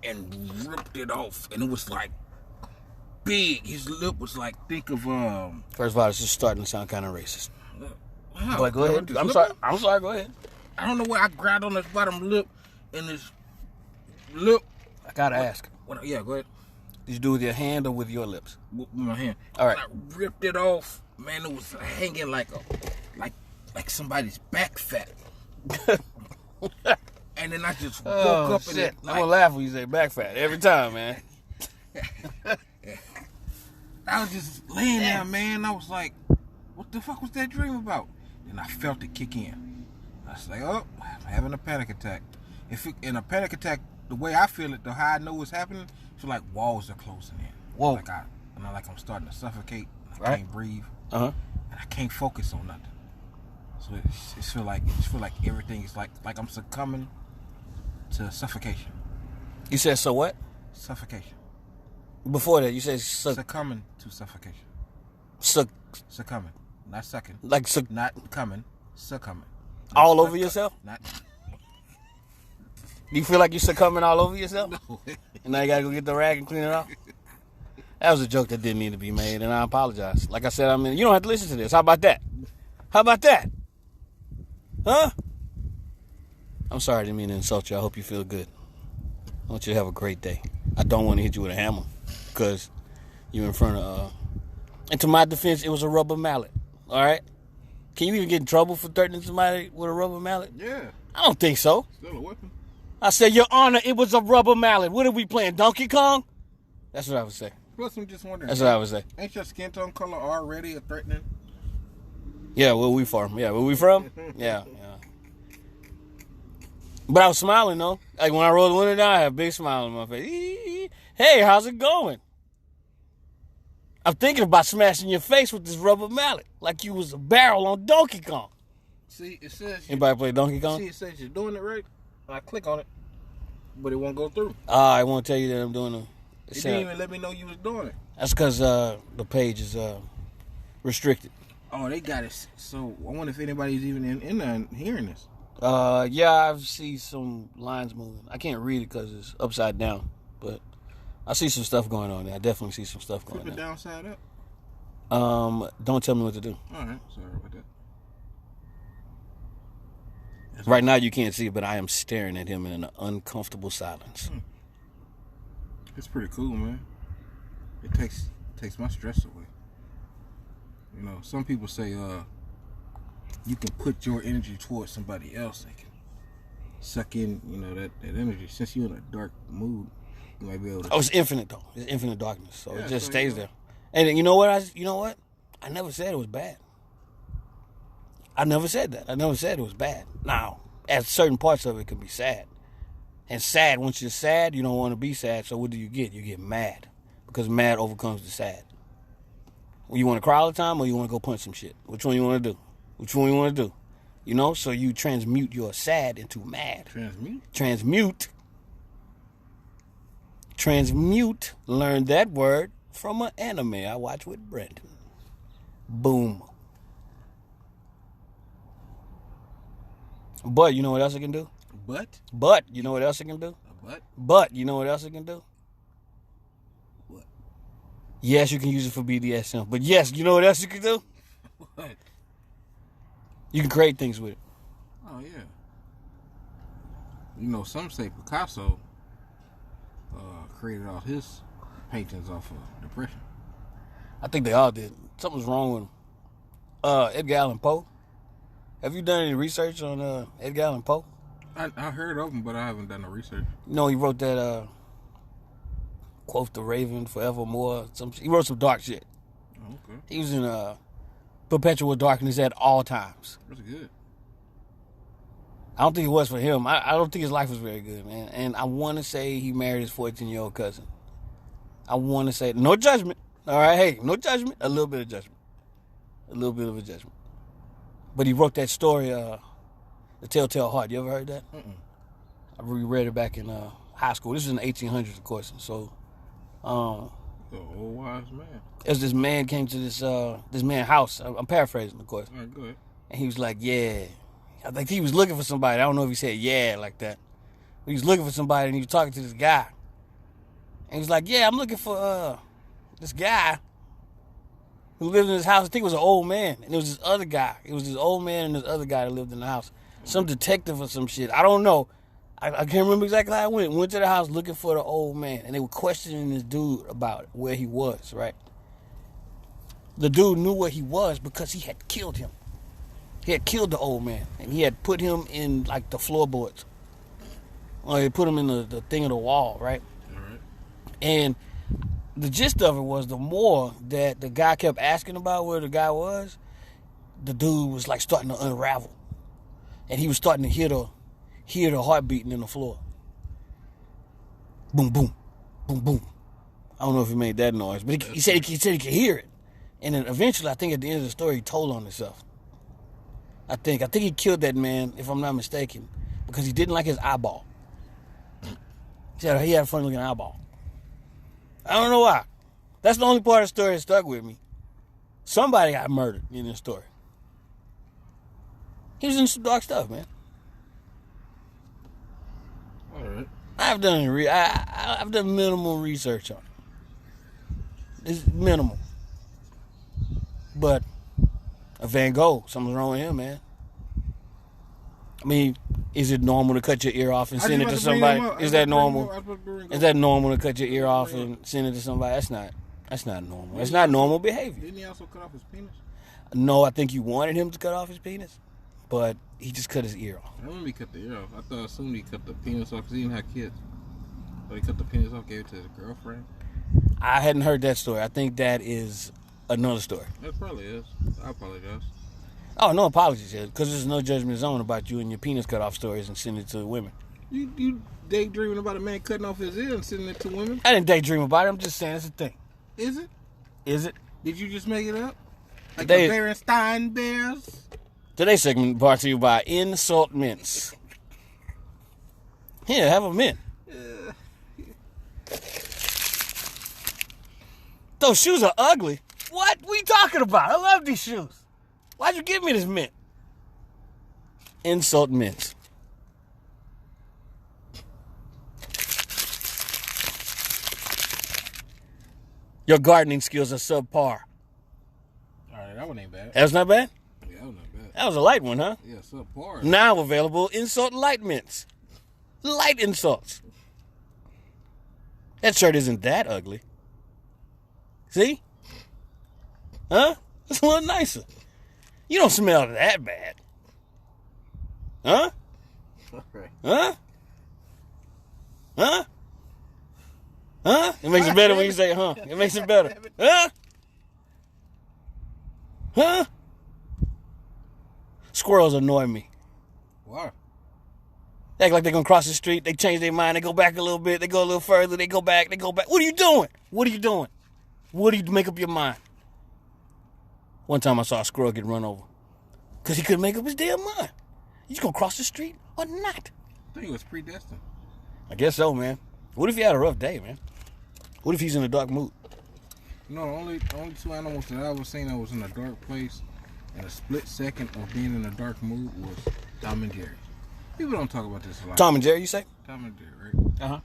and ripped it off, and it was like big. His lip was like, think of First of all, it's just starting to sound kind of racist. wow, But go ahead. I'm sorry. Go ahead. I don't know where I grabbed on his bottom lip, and his lip. I gotta ask. Yeah, go ahead. Did you do it with your hand or with your lips? With my hand. All right. When I ripped it off, man. It was hanging like somebody's back fat. And then I just woke up shit. and it, I'm gonna laugh when you say back fat every time, man. I was just laying there, man. I was like, what the fuck was that dream about? And I felt it kick in. I was like, oh, I'm having a panic attack. In a panic attack, the way I feel it, how I know it's happening, it's like walls are closing in. Whoa. Like I'm starting to suffocate. I Right. can't breathe. Uh-huh. And I can't focus on nothing. So it just feel like everything is like I'm succumbing to suffocation. You said so what? Suffocation. Before that, you said Succumbing to suffocation. Succumbing. Not sucking. Not coming. Succumbing. All over yourself? Not. Do you feel like you're succumbing all over yourself? No. And now you gotta go get the rag and clean it off? That was a joke that didn't need to be made, and I apologize. Like I said, I mean, you don't have to listen to this. How about that? How about that? Huh? I'm sorry, I didn't mean to insult you. I hope you feel good. I want you to have a great day. I don't want to hit you with a hammer because you're in front of... And to my defense, it was a rubber mallet. All right? Can you even get in trouble for threatening somebody with a rubber mallet? Yeah. I don't think so. Still a weapon. I said, Your Honor, it was a rubber mallet. What are we playing, Donkey Kong? That's what I would say. Plus, I'm just wondering. That's what I would say. Ain't your skin tone color already a threatening? Yeah, where we from? Yeah, where we from? Yeah. But I was smiling, though. Like, when I rolled the window down, I had a big smile on my face. Hey, how's it going? I'm thinking about smashing your face with this rubber mallet, like you was a barrel on Donkey Kong. See, it says... Anybody play Donkey Kong? See, it says you're doing it right. I click on it, but it won't go through. I won't tell you that I'm doing it. It didn't even let me know you was doing it. That's because the page is restricted. Oh, they got it. So, I wonder if anybody's even in there hearing this. Yeah, I see some lines moving. I can't read it because it's upside down, but I see some stuff going on there. I definitely see some stuff going Flip it on. downside up. Don't tell me what to do. All right, sorry about that. Right now you can't see it, but I am staring at him in an uncomfortable silence. It's pretty cool, man. It takes my stress away. You know, some people say you can put your energy towards somebody else and can suck in, you know, that energy. Since you're in a dark mood, you might be able to. Oh, it's infinite though. It's infinite darkness, so Yeah, it just so stays you know. there. And you know what? I never said it was bad. I never said that. I never said it was bad. Now, at certain parts of it can be sad. And sad, once you're sad, you don't want to be sad. So what do? You get mad. Because mad overcomes the sad. Well, you want to cry all the time or you want to go punch some shit? Which one you want to do? Which one you want to do? You know, so you transmute your sad into mad. Transmute. Learn that word from an anime I watch with Brendan. Boom. But you know what else it can do? But you know what else it can do? But you know what else it can do? What? Yes, you can use it for BDSM. But yes, you know what else you can do? What? You can create things with it. Oh, yeah. You know, some say Picasso created all his paintings off of depression. I think they all did. Something's wrong with them. Edgar Allan Poe. Have you done any research on Edgar Allan Poe? I heard of him, but I haven't done no research. You know, he wrote that Quoth the Raven Forevermore. He wrote some dark shit. Oh, okay. He was in perpetual darkness at all times. That's good. I don't think it was for him. I don't think his life was very good, man. And I want to say he married his 14-year-old cousin. I want to say, no judgment. All right, hey, no judgment. A little bit of judgment. A little bit of a judgment. But he wrote that story, The Telltale Heart. You ever heard that? Mm-mm. I reread it back in high school. This was in the 1800s, of course. And so, The old wise man. as this man came to this man's house. I'm paraphrasing, of course. All right, go ahead. And he was like, yeah. I think he was looking for somebody. I don't know if he said yeah like that. But he was looking for somebody and he was talking to this guy. And he was like, yeah, I'm looking for this guy who lived in his house. I think it was an old man. And it was this other guy. It was this old man and this other guy that lived in the house. Some detective or some shit. I don't know. I can't remember exactly how it went. Went to the house looking for the old man. And they were questioning this dude about where he was, right? The dude knew where he was because he had killed him. He had killed the old man, and he had put him in, like, the floorboards. Or he put him in the thing of the wall, right? All right. And the gist of it was the more that the guy kept asking about where the guy was, the dude was, like, starting to unravel. And he was starting to hear the heart beating in the floor. Boom, boom, boom, boom. I don't know if he made that noise, but he said he could hear it. And then eventually, I think at the end of the story, he told on himself. I think he killed that man, if I'm not mistaken, because he didn't like his eyeball. He had a funny looking eyeball. I don't know why. That's the only part of the story that stuck with me. Somebody got murdered in this story. He was in some dark stuff, man. All right. I've done minimal research on it. It's minimal. But Van Gogh, something's wrong with him, man. I mean, is it normal to cut your ear off and send it to somebody? Is that normal? Is that normal to cut your ear off and send it to somebody? That's not normal. It's not normal behavior. Didn't he also cut off his penis? No, I think you wanted him to cut off his penis, but he just cut his ear off. I remember he cut the ear off. I assumed he cut the penis off because he didn't have kids. So he cut the penis off, gave it to his girlfriend. I hadn't heard that story. I think that is another story. That probably is. I apologize. Oh, no apologies, because there's no judgment zone about you and your penis cut off stories and sending it to women. You daydreaming about a man cutting off his ear and sending it to women? I didn't daydream about it. I'm just saying it's a thing. Is it? Is it? Did you just make it up? Like They- the Berenstein Bears? Today's segment brought to you by Insult Mints. Here, have a mint. Those shoes are ugly. What? What are you talking about? I love these shoes. Why'd you give me this mint? insult mints. Your gardening skills are subpar. All right, that one ain't bad. That's not bad? Yeah, that was not bad. That was a light one, huh? Yeah, subpar. Now available, insult light mints. Light insults. That shirt isn't that ugly. See? Huh? It's a little nicer. You don't smell that bad. Huh? Right. Huh? Huh? Huh? It makes it better when you say huh. It makes it better. Huh? Huh? Squirrels annoy me. Wow. They act like they're gonna cross the street, they change their mind, they go back a little bit, they go a little further, they go back, they go back. What are you doing? What are you doing? What do you make up your mind? One time I saw a squirrel get run over. Because he couldn't make up his damn mind. You gonna cross the street or not? I think it was predestined. I guess so, man. What if he had a rough day, man? What if he's in a dark mood? No, the only two animals that I ever seen that was in a dark place in a split second of being in a dark mood was Tom and Jerry. People don't talk about this a lot. Tom and Jerry, you say? Tom and Jerry, right? Uh-huh.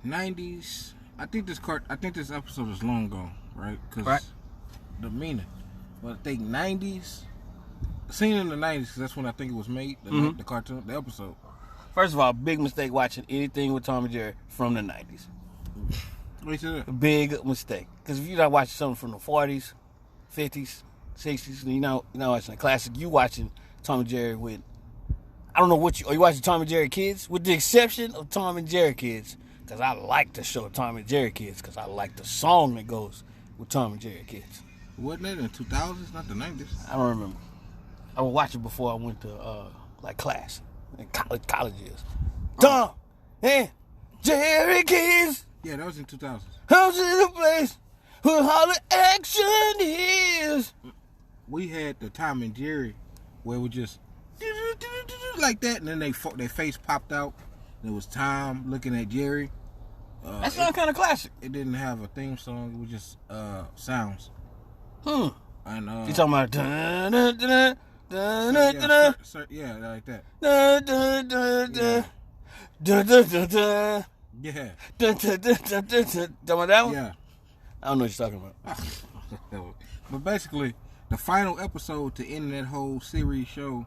90s. I think this episode is long gone, right? Because Right. the meaning. But I think 90s. Seen in the 90s, because that's when I think it was made. The cartoon, the episode. First of all, big mistake watching anything with Tom and Jerry from the 90s. What you said? A big mistake. Because if you're not watching something from the 40s, 50s, 60s, you're not watching a classic. You watching Tom and Jerry with, I don't know what you, are you watching Tom and Jerry Kids? With the exception of Tom and Jerry Kids. Because I like the show Tom and Jerry Kids. Because I like the song that goes with Tom and Jerry Kids. Wasn't it in the 2000s, not the 90s? I don't remember. I would watch it before I went to class in college years. Tom and Jerry Kids. Yeah, that was in 2000s. House in a place where all the action is. We had the Tom and Jerry where it was just like that, and then their face popped out. And it was Tom looking at Jerry. That sounds kind of classic. It didn't have a theme song. It was just sounds. Hmm. And You talking about dun dun dun dun dun dun yeah, like that. dun dun dun dun dun dun dun dun Yeah, dun dun dun dun dun. Talking about that one? yeah. I don't know what you're talking about. But basically, the final episode to end that whole series show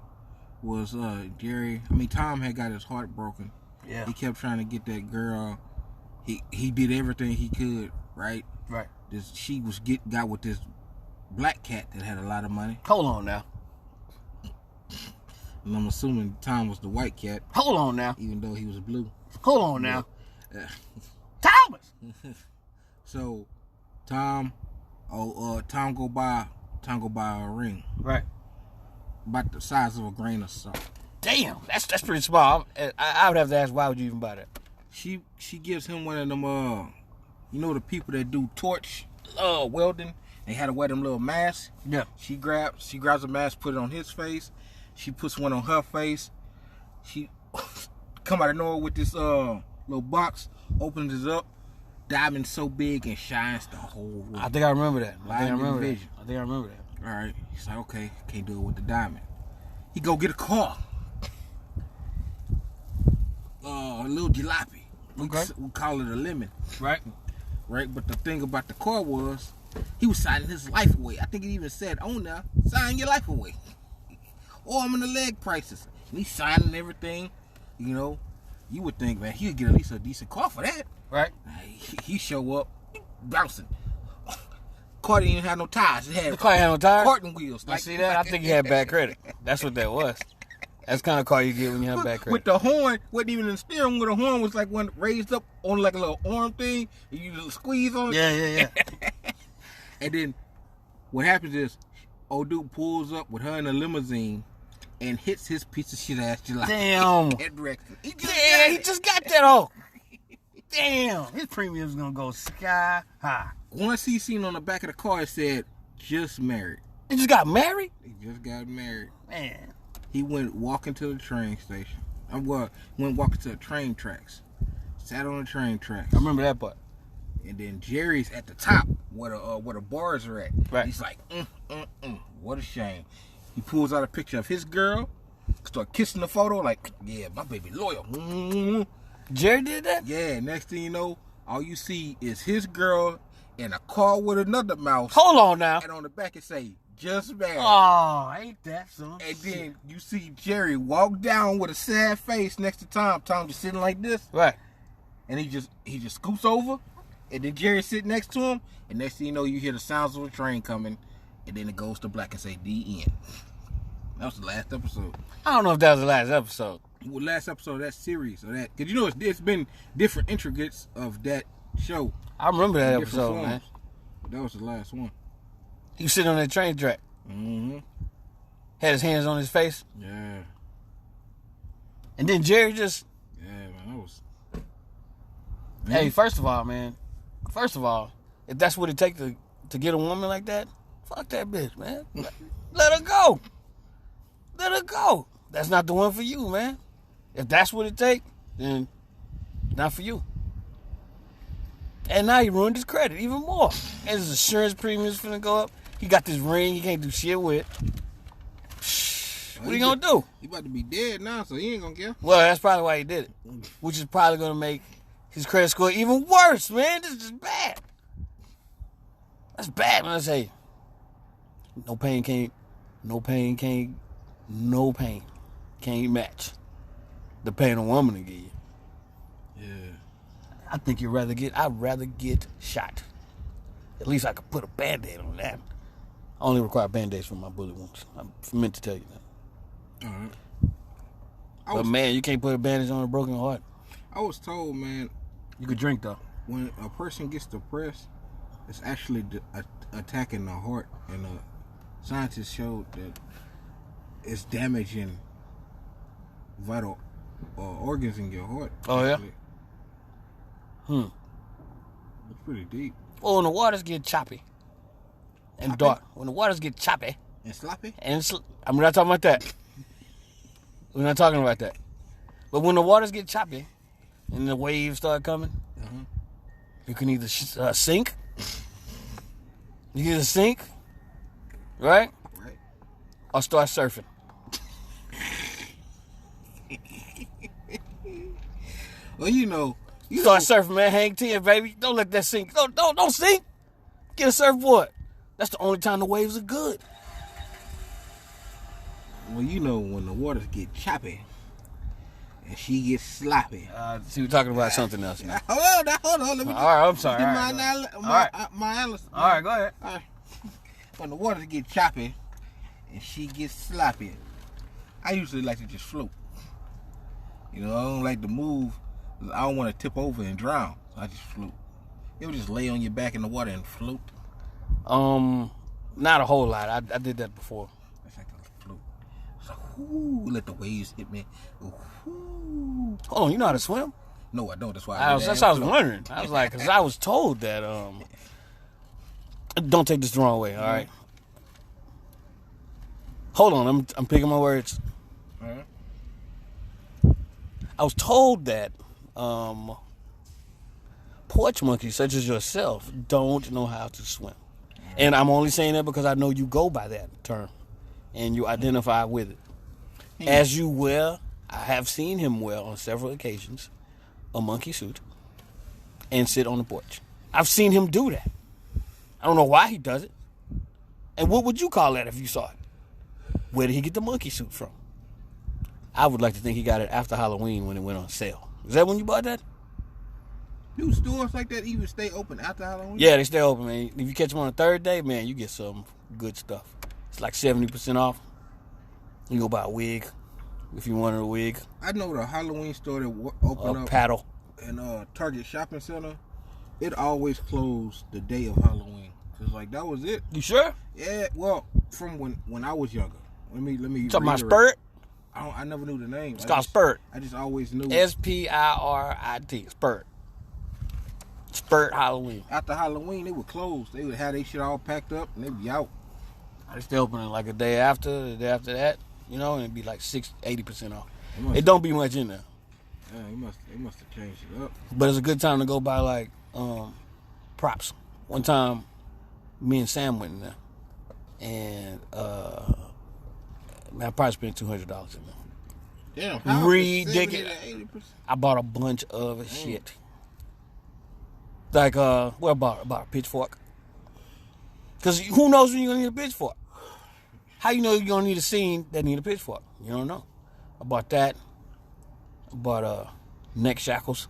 was Tom had got his heart broken. Yeah. He kept trying to get that girl. He did everything he could, right? Right. She got with this black cat that had a lot of money. Hold on now. And I'm assuming Tom was the white cat, Hold on now. even though he was blue. Hold on now. Yeah. Thomas. So Tom go buy a ring Right. about the size of a grain of salt. Damn, that's pretty small. I would have to ask, why would you even buy that? She gives him one of them the people that do torch welding. They had to wear them little masks. Yeah. She grabs a mask, put it on his face. She puts one on her face. She come out of nowhere with this little box, opens it up, diamond so big and shines the whole room. I think I remember that. I think I remember that. Vision. I think I remember that. All right. He's like, okay, can't do it with the diamond. He go get a car. A little jalopy. Okay. We call it a lemon. Right. Right? But the thing about the car was, he was signing his life away. I think it even said on there, sign your life away. Or I'm in the leg prices. And he's signing everything. You know, you would think, man, he would get at least a decent car for that. Right. He show up, bouncing. Car didn't even have no tires. It had The car had no tires? carton wheels. I see that? I think he had bad credit. That's what that was. That's the kind of car you get when you have bad credit. With the horn, wasn't even in the steering wheel. The horn was like one raised up on like a little arm thing. And you just squeeze on it. Yeah. And then what happens is, old dude pulls up with her in a limousine and hits his piece of shit ass jalopy. Damn. At Rexton. He just got that off. Damn. His premium's gonna go sky high. Once he seen on the back of the car, it said, just married. He just got married? He just got married. Man. He went walking to the train station. Went walking to the train tracks. Sat on the train tracks. I remember that part. And then Jerry's at the top where the bars are at. Right. He's like, what a shame. He pulls out a picture of his girl start kissing the photo. Like, yeah, my baby loyal. Mm-hmm. Jerry did that? Yeah, next thing you know, all you see is his girl in a car with another mouse. Hold on now. And on the back it say, just married. Oh, ain't that some And shit. then you see Jerry walk down with a sad face next to Tom. Tom just sitting like this. Right. And he just scoops over. And then Jerry sitting next to him. And next thing you know, you hear the sounds of a train coming. And then it goes to black and say, the end. That was the last episode. I don't know if that was the last episode. Well, last episode of that series. Or that, because you know, it's been different intricates of that show. I remember that Different episode, forms. man. That was the last one. He was sitting on that train track. Mm-hmm. Had his hands on his face. Yeah. And then Jerry just... Yeah, man. That was... Hey, first of all, if that's what it takes to get a woman like that, fuck that bitch, man. Let her go. Let her go. That's not the one for you, man. If that's what it takes, then not for you. And now he ruined his credit even more. And his insurance premiums finna go up. He got this ring he can't do shit with. What are you gonna do? He about to be dead now, so he ain't gonna care. Well, that's probably why he did it. Which is probably gonna make his credit score even worse, man. This is just bad. That's bad, man. I say, no pain can't match the pain a woman will give you. Yeah. I think I'd rather get shot. At least I could put a Band-Aid on that. I only require Band-Aids for my bullet wounds. I meant to tell you that. All right. But man, you can't put a bandage on a broken heart. I was told, man, You could drink though. when a person gets depressed, it's actually attacking the heart, and scientists showed that it's damaging vital organs in your heart. Oh, yeah? actually. It's pretty deep. Well, when the waters get choppy and Choppy? dark, when the waters get choppy And sloppy? and I'm not talking about that. We're not talking about that. But when the waters get choppy and the waves start coming, you can either sink. You can either sink, right? Right. Or start surfing. Well, you know, Start surfing, man. Hang 10, baby. Don't let that sink. Don't sink. Get a surfboard. That's the only time the waves are good. well, you know, when the waters get choppy and she gets sloppy. See, we're talking about something else now. Hold on. Let me All right, I'm sorry. get All my, right, my, All right. my analysis. All right, go ahead. All right. When the waters get choppy and she gets sloppy, I usually like to just float. You know, I don't like to move. I don't want to tip over and drown. So I just float. You ever just lay on your back in the water and float? Not a whole lot. I did that before. That's like a float. So, ooh, let the waves hit me. Ooh. Hold on, you know how to swim? No, I don't. That's why That's what I was wondering. I was like, because I was told that, don't take this the wrong way, all right? Hold on, I'm picking my words. All right. I was told that porch monkeys such as yourself don't know how to swim. And I'm only saying that because I know you go by that term and you identify with it. As you wear, I have seen him wear on several occasions a monkey suit and sit on the porch. I've seen him do that. I don't know why he does it. And what would you call that if you saw it? Where did he get the monkey suit from? I would like to think he got it after Halloween when it went on sale. Is that when you bought that? Do stores like that even stay open after Halloween? Yeah, they stay open, man. If you catch them on a third day, man, you get some good stuff. It's like 70% off. You can go buy a wig if you wanted a wig. I know the Halloween store that A opened up paddle. in Target Shopping Center. It always closed the day of Halloween. Cause like that was it. You sure? Yeah. Well, from when I was younger. Let me. You talking about reiterate. Spurt? I never knew the name. It's called Spurt. I just always knew. Spirit. Spurt. Spurt Halloween. After Halloween, they would close. They would have their shit all packed up and they'd be out. They stay open like a day after, the day after that, you know, and it'd be like 80% off. must- It don't be much in there. Yeah, they must have changed it up. But it's a good time to go buy like props. One time, me and Sam went in there, and man, I probably spent $200 in there. Damn, how ridiculous. 70 to 80%? I bought a bunch of shit. Like, what about a pitchfork? Because who knows when you're going to need a pitchfork? How you know you're going to need a scene that need a pitchfork? You don't know. I bought that. I bought neck shackles.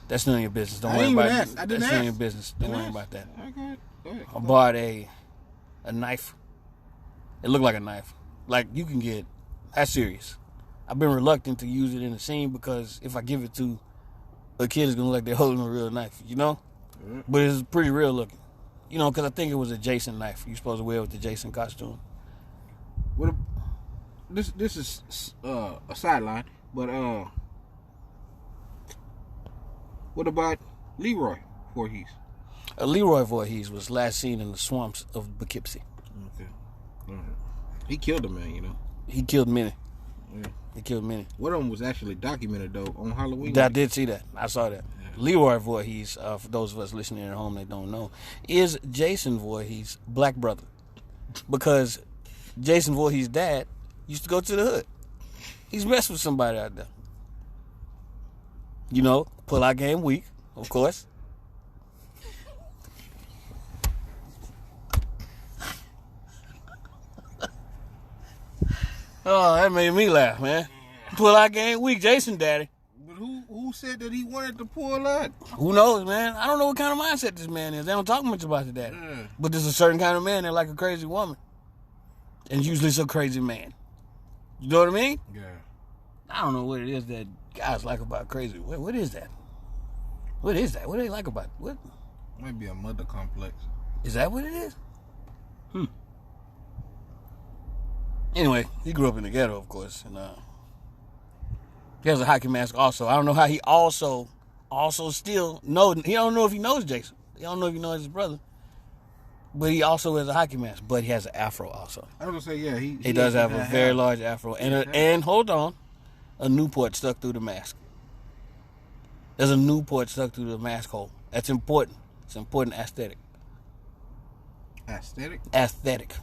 That's none of your business. Don't worry about it. That's none of your business. Don't worry about that. Okay. Go ahead. I bought a knife. It looked like a knife. Like, you can get... That's serious. I've been reluctant to use it in the scene because if I give it to a kid, it's going to look like they're holding a real knife, you know? Mm-hmm. But it's pretty real looking. You know, because I think it was a Jason knife you're supposed to wear with the Jason costume. This is a sideline, but what about Leroy Voorhees? Leroy Voorhees was last seen in the swamps of Poughkeepsie. Okay. All right. He killed a man, you know. He killed many. Yeah. He killed many. One of them was actually documented, though, on Halloween. I did see that. I saw that. Yeah. Leroy Voorhees, for those of us listening at home that don't know, is Jason Voorhees' black brother. Because Jason Voorhees' dad used to go to the hood. He's messed with somebody out there. You know, pull-out game week, of course. Oh, that made me laugh, man. Pull-out game week, Jason daddy. But who said that he wanted to pull out? Who knows, man? I don't know what kind of mindset this man is. They don't talk much about the daddy. Yeah. But there's a certain kind of man that like a crazy woman. And usually it's a crazy man. You know what I mean? Yeah. I don't know what it is that guys like about crazy. What is that? What is that? What do they like about it? What? Might be a mother complex. Is that what it is? Anyway, he grew up in the ghetto, of course, and he has a hockey mask also. I don't know how he also still knows. He don't know if he knows Jason. He don't know if he knows his brother. But he also has a hockey mask. But he has an afro also. I was gonna say, yeah, he does have a very large afro, and hold on, a Newport stuck through the mask. There's a Newport stuck through the mask hole. That's important. It's important aesthetic. Aesthetic. Aesthetic.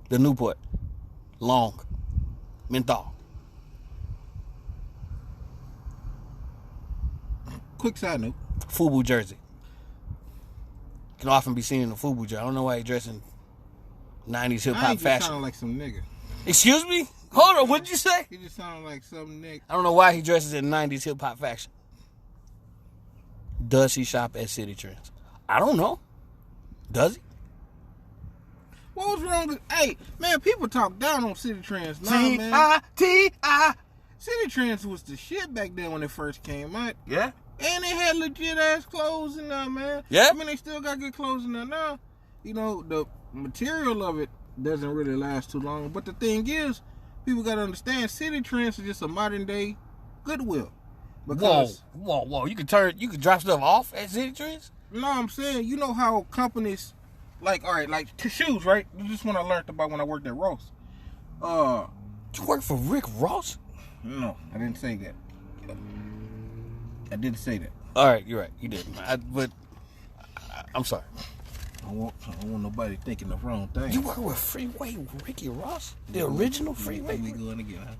The Newport. Long. Menthol. Quick side note. FUBU jersey. Can often be seen in the FUBU jersey. I don't know why he dressed in 90s hip-hop fashion. Sound like some nigga. Excuse me? Hold on, what'd you say? He just sounded like some nigga. I don't know why he dresses in 90s hip-hop fashion. Does he shop at City Trends? I don't know. Does he? What was wrong with... Hey, man, people talk down on City Trends now, man. T-I-T-I. City Trends was the shit back then when it first came out. Yeah? And they had legit-ass clothes in there, man. Yeah? I mean, they still got good clothes in there now. You know, the material of it doesn't really last too long. But the thing is, people got to understand, City Trends is just a modern-day Goodwill. Because, whoa. You can drop stuff off at City Trends? No, I'm saying, you know how companies... Like, all right, like to shoes, right? This is what I learned about when I worked at Ross. You work for Rick Ross? No, I didn't say that. I didn't say that. All right, you're right. You didn't. I'm sorry. I don't want nobody thinking the wrong thing. You work with Freeway Ricky Ross? The original Freeway? We going again, huh?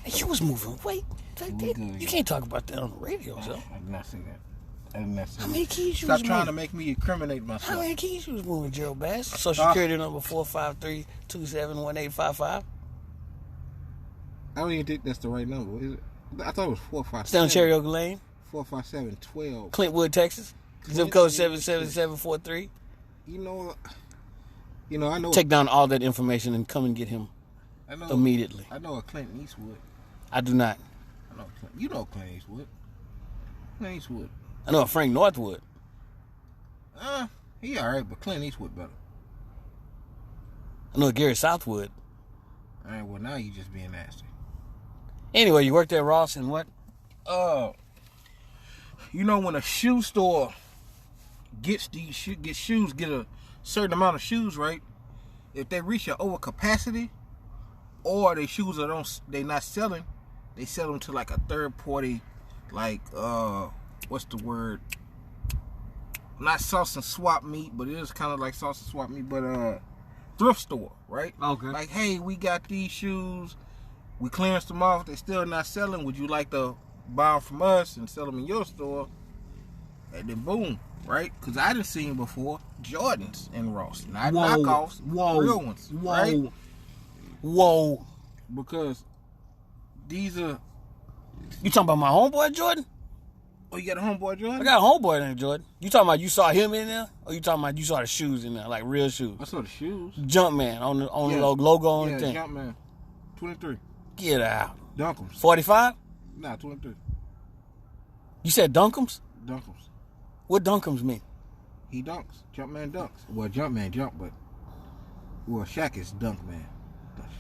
You was moving weight. You can't talk about that on the radio, so. I did not say that. How many keys you Stop was trying moving? to make me incriminate myself. How many keys you was moving, Gerald Bass? Social Security number 453-271855. I don't even think that's the right number. Is it? I thought it was 457. Still on Cherry Oak Lane. 45712. Clintwood, Texas. Zip code 77743. You know. I know. Take down all that information and come and get him immediately. I know a Clint Eastwood. I do not. I know you know Clint Eastwood. Clint Eastwood. I know a Frank Northwood. He all right, but Clint Eastwood better. I know a Gary Southwood. All right, well now you just being nasty. Anyway, you worked at Ross and what? You know when a shoe store gets a certain amount of shoes, right? If they reach an overcapacity, or their shoes they not selling, they sell them to like a third party, like what's the word? Not sauce and swap meet, but it is kind of like sauce and swap meet. But thrift store, right? Okay. Like, hey, we got these shoes. We clearanced them off. They're still not selling. Would you like to buy them from us and sell them in your store? And then boom, right? Because I didn't see them before. Jordans in Ross, not knockoffs, real ones, right? Whoa. Because these are. You talking about my homeboy Jordan? Oh, you got a homeboy Jordan? I got a homeboy named Jordan. You talking about you saw him in there? Or you talking about you saw the shoes in there, like real shoes? I saw the shoes. Jumpman on the logo on the thing. Yeah, Jumpman. 23. Get out. Dunkums. 45? Nah, 23. You said Dunkums? Dunkums. What Dunkums mean? He dunks. Jumpman dunks. Well, Jumpman jump, but Shaq is Dunkman.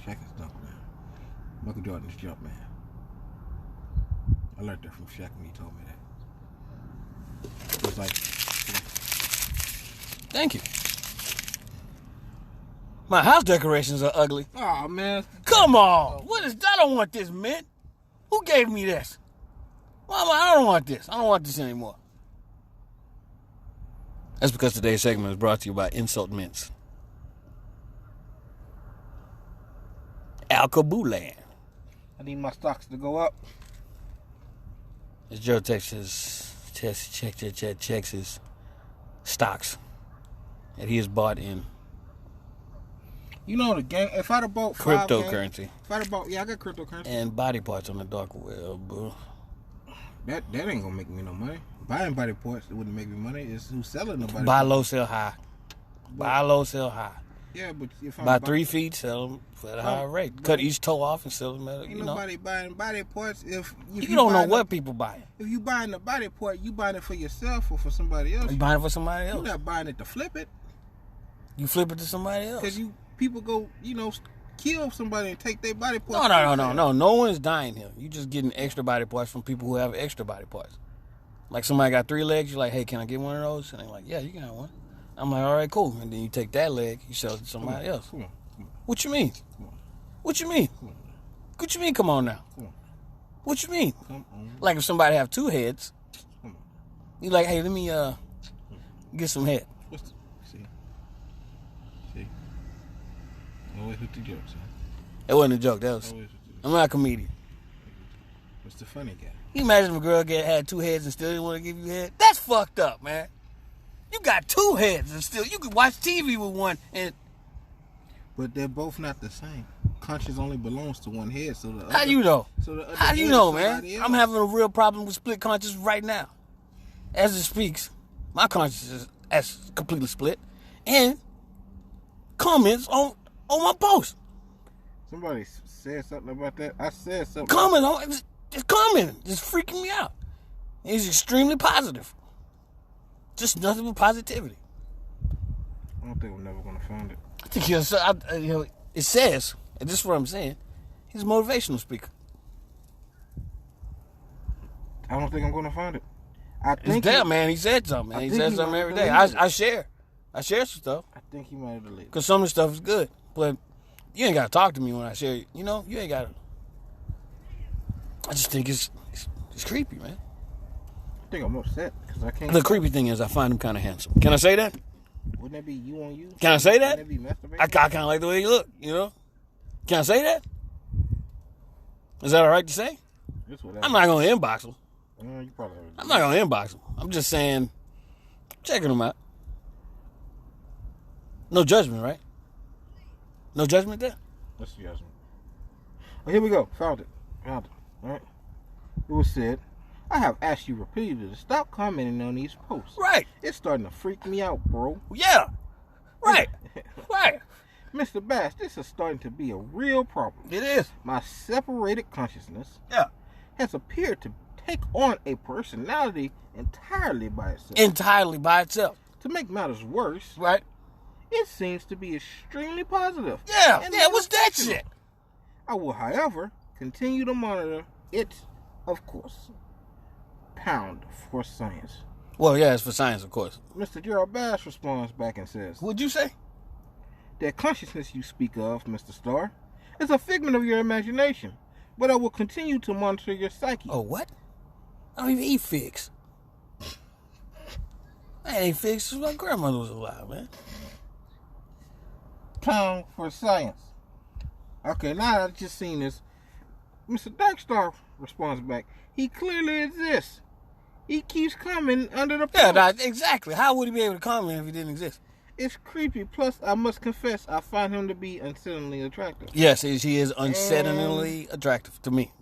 Shaq is Dunkman. Michael Jordan is Jumpman. I learned that from Shaq when he told me that. It was like, Thank you. My house decorations are ugly. oh man, Come on. What is? I don't want this, man. Who gave me this? Mama, I don't want this. I don't want this anymore. That's because today's segment is brought to you by Insult Mints. Alkabulan. I need my stocks to go up. It's Joe Texas checks his stocks that he has bought in You know the game. If I'd have bought 5 cryptocurrency games, if I'd have bought, I got cryptocurrency. and body parts on the dark web, bro. That ain't gonna make me no money. Buying body parts wouldn't make me money. It's who's selling the body Buy parts. low, sell high. Buy low, sell high. Yeah, but if I'm Buy 3 feet, sell them at a higher rate. Cut each toe off and sell them at, ain't nobody buying body parts if You don't know buying what people buying. If you buying the body part, you buying it for yourself or for somebody else. You buying it for somebody You're else. not buying it to flip it. You flip it to somebody else. Because people go, kill somebody and take their body parts. No. No one is dying here. You just getting extra body parts from people who have extra body parts. Like somebody got 3 legs, you're like, hey, can I get one of those? And they're like, yeah, you can have one. I'm like, all right, cool. And then you take that leg, you sell it to somebody else. Come on. What you mean? What you mean? What you mean, come on now? What you mean? Come on. Like if somebody have 2 heads, Come on. you like, hey, let me get some head. See? Always with the jokes, huh? That wasn't a joke. That was. Always with the jokes. I'm not a comedian. What's the funny guy? You imagine if a girl had 2 heads and still didn't want to give you head? That's fucked up, man. You got 2 heads and still you could watch TV with one and. But they're both not the same. Conscience only belongs to one head, so the How other, you know? So the other How do you head know, is man? somebody else. I'm having a real problem with split conscience right now. As it speaks, my conscience is completely split. And comments on my post. Somebody said something about that. I said something. Comments on it's commenting. It's freaking me out. It's extremely positive. Just nothing but positivity. I don't think we're never gonna find it. I think it says, and this is what I'm saying, he's a motivational speaker. I don't think I'm gonna find it. I It's think damn, man. He said something, man. I He think said he something might every have day. deleted I share. I share some stuff. I think he might have deleted. Because some of the stuff is good. But you ain't got to talk to me when I share it. You know, you ain't got to. I just think it's creepy, man. I think I'm upset because I can't. The creepy thing is I find him kind of handsome. Can I say that? Wouldn't that be you on you? Can I say that? Wouldn't that be masturbation? I kind of like the way you look, you know? Can I say that? Is that all right to say? It's I'm not going to inbox him. You probably. I'm not going to inbox him. I'm just saying, checking him out. No judgment, right? No judgment there? Let's see, judgment. Oh, here we go. Found it. All right. It was said, I have asked you repeatedly to stop commenting on these posts. Right. It's starting to freak me out, bro. Yeah. Right. Right. Mr. Bass, this is starting to be a real problem. It is. My separated consciousness Yeah. has appeared to take on a personality entirely by itself. Entirely by itself. To make matters worse, Right. it seems to be extremely positive. Yeah. and Yeah. What's that motivational. shit? I will, however, continue to monitor it, of course. Pound for science. Well, yeah, it's for science, of course. Mr. Gerald Bass responds back and says, What'd you say? that consciousness you speak of, Mr. Starr, is a figment of your imagination, but I will continue to monitor your psyche. Oh, what? I don't even eat figs. I ain't figs since my grandmother was alive, man. time for science. Okay, now that I just seen this, Mr. Darkstar responds back. He clearly exists. He keeps coming under the Yeah, post. exactly. How would he be able to come in if he didn't exist? It's creepy. Plus, I must confess, I find him to be unsettlingly attractive. Yes, he is unsettlingly attractive to me.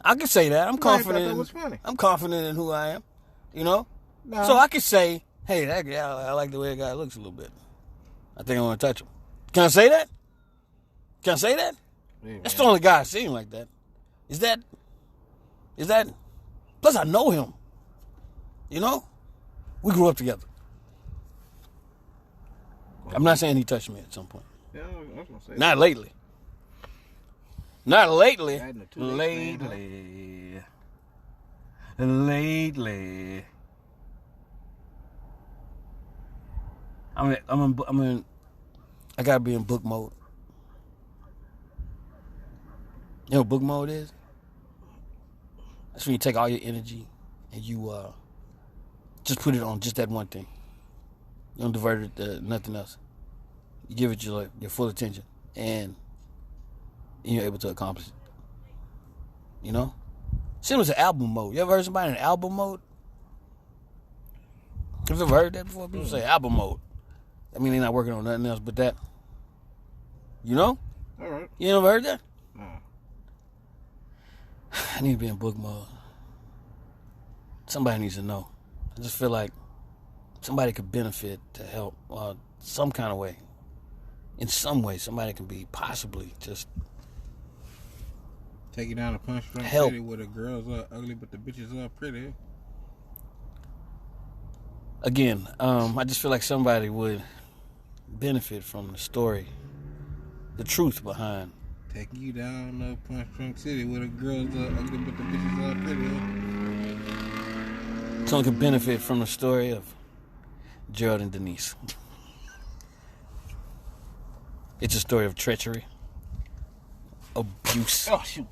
I can say that. I'm confident. That was funny. I'm confident in who I am. You know? No. So I can say, hey, that guy, I like the way that guy looks a little bit. I think I want to touch him. Can I say that? Can I say that? Yeah, That's the only guy I've seen like that. Is that? Plus, I know him. You know? We grew up together. I'm not saying he touched me at some point. Yeah, I was gonna say Not lately. Not lately. Adding a 2 days, Lately. I gotta be in book mode. You know what book mode is? That's when you take all your energy and you just put it on just that one thing. You don't divert it to nothing else. You give it your full attention, and you're able to accomplish it. You know? Similar to album mode. You ever heard somebody in album mode? Have you ever heard that before? People say album mode. I mean, they're not working on nothing else but that. You know? All right. You never heard that? No. I need to be in book mode. Somebody needs to know. I just feel like somebody could benefit to help some kind of way. In some way, somebody can be possibly just Take you down to Punch Drunk Help. City where the girls are ugly but the bitches are pretty. again, I just feel like somebody would benefit from the story, the truth behind. Taking you down to Punch Drunk City where the girls are ugly but the bitches are pretty. Someone could benefit from the story of Gerald and Denise. It's a story of treachery, abuse, Oh shoot!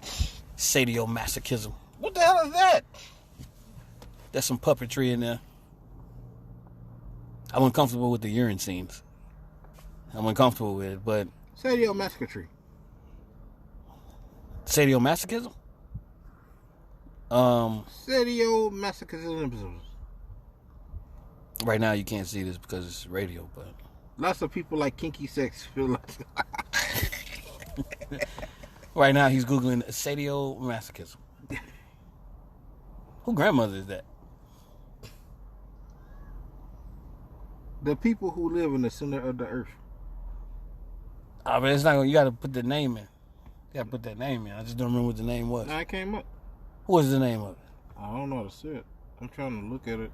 sadomasochism. What the hell is that? There's some puppetry in there. I'm uncomfortable with the urine scenes. I'm uncomfortable with it, but Sadomasochism. sadomasochism? Sadomasochism. Right now you can't see this because it's radio, but Lots of people like kinky sex feel like. right now he's Googling sadomasochism. Who grandmother is that? The people who live in the center of the earth. Oh, but it's not gonna, you gotta put the name in. You gotta put that name in. I just don't remember what the name was. Now it came up. What was the name of it? I don't know how to say it. I'm trying to look at it.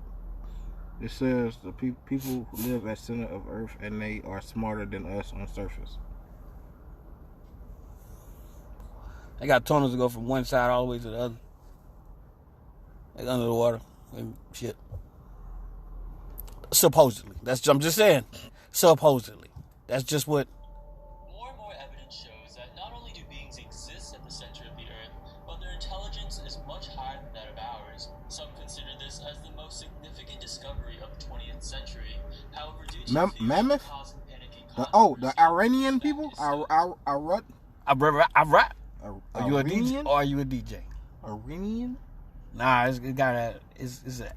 It says the people who live at center of earth and they are smarter than us on surface. They got tunnels to go from one side all the way to the other. Like under the water and shit. Supposedly. I'm just saying. Supposedly. That's just what. More and more evidence shows that not only do beings exist at the center of the Earth, but their intelligence is much higher than that of ours. Some consider this as the most significant discovery of the 20th century. However, due to Mammoth? causing panicky The Iranian people? Are you a DJ or are you a DJ? Iranian? Nah, it's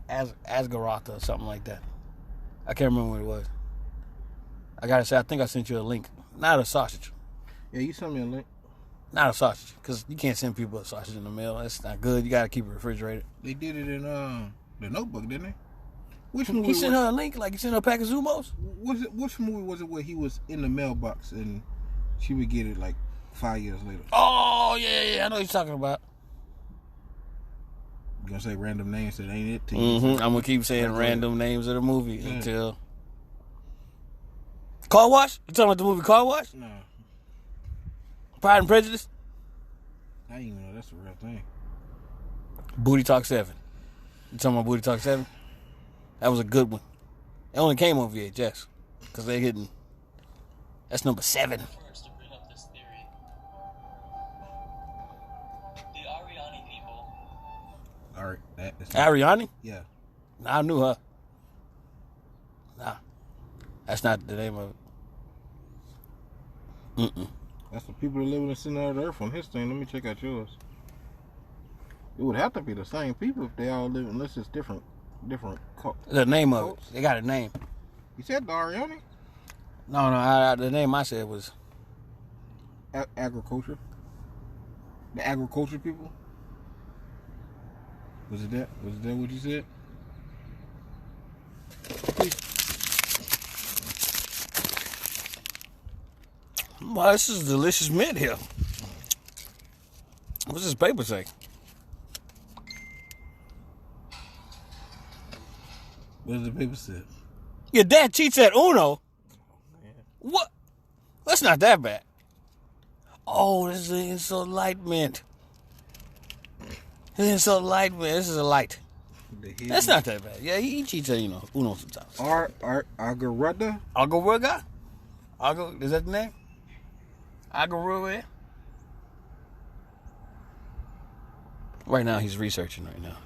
Asgaroth or something like that. I can't remember what it was. I gotta say, I think I sent you a link. Not a sausage. Yeah, you sent me a link. Not a sausage, because you can't send people a sausage in the mail. That's not good. You gotta keep it refrigerated. They did it in the Notebook, didn't they? Which movie? He sent her a link, like he sent her a pack of Zumos. Which movie was it where he was in the mailbox and she would get it like 5 years later? Oh yeah, I know what you're talking about. You gonna say random names that ain't it? I'm gonna keep saying random names of the movie until. Car Wash? You talking about the movie Car Wash? No, Pride and Prejudice? I didn't even know that's a real thing. Booty Talk 7. You talking about Booty Talk 7? That was a good one. It only came on VHS because they hitting. That's number 7. first to bring up this theory. The Ariani people. All right, that is Ariani? yeah. Nah, I knew her. Nah, that's not the name of it. Mm-mm. That's the people that live in the center of the earth on his thing. Let me check out yours. It would have to be the same people if they all live, unless it's different The name of it. They got a name. You said the Ariani? No. The name I said was Agriculture. The agriculture people. Was it that? Was that what you said? Well, this is delicious mint here. What's this paper say? What does the paper say? Your dad cheats at Uno? What? That's not that bad. Oh, this is an insult light mint. This is a light mint. This is a light. That's not that bad. Yeah, he cheats at, Uno sometimes. Agarada? Agaruga? Is that the name? Agaruga? Right now, he's researching right now.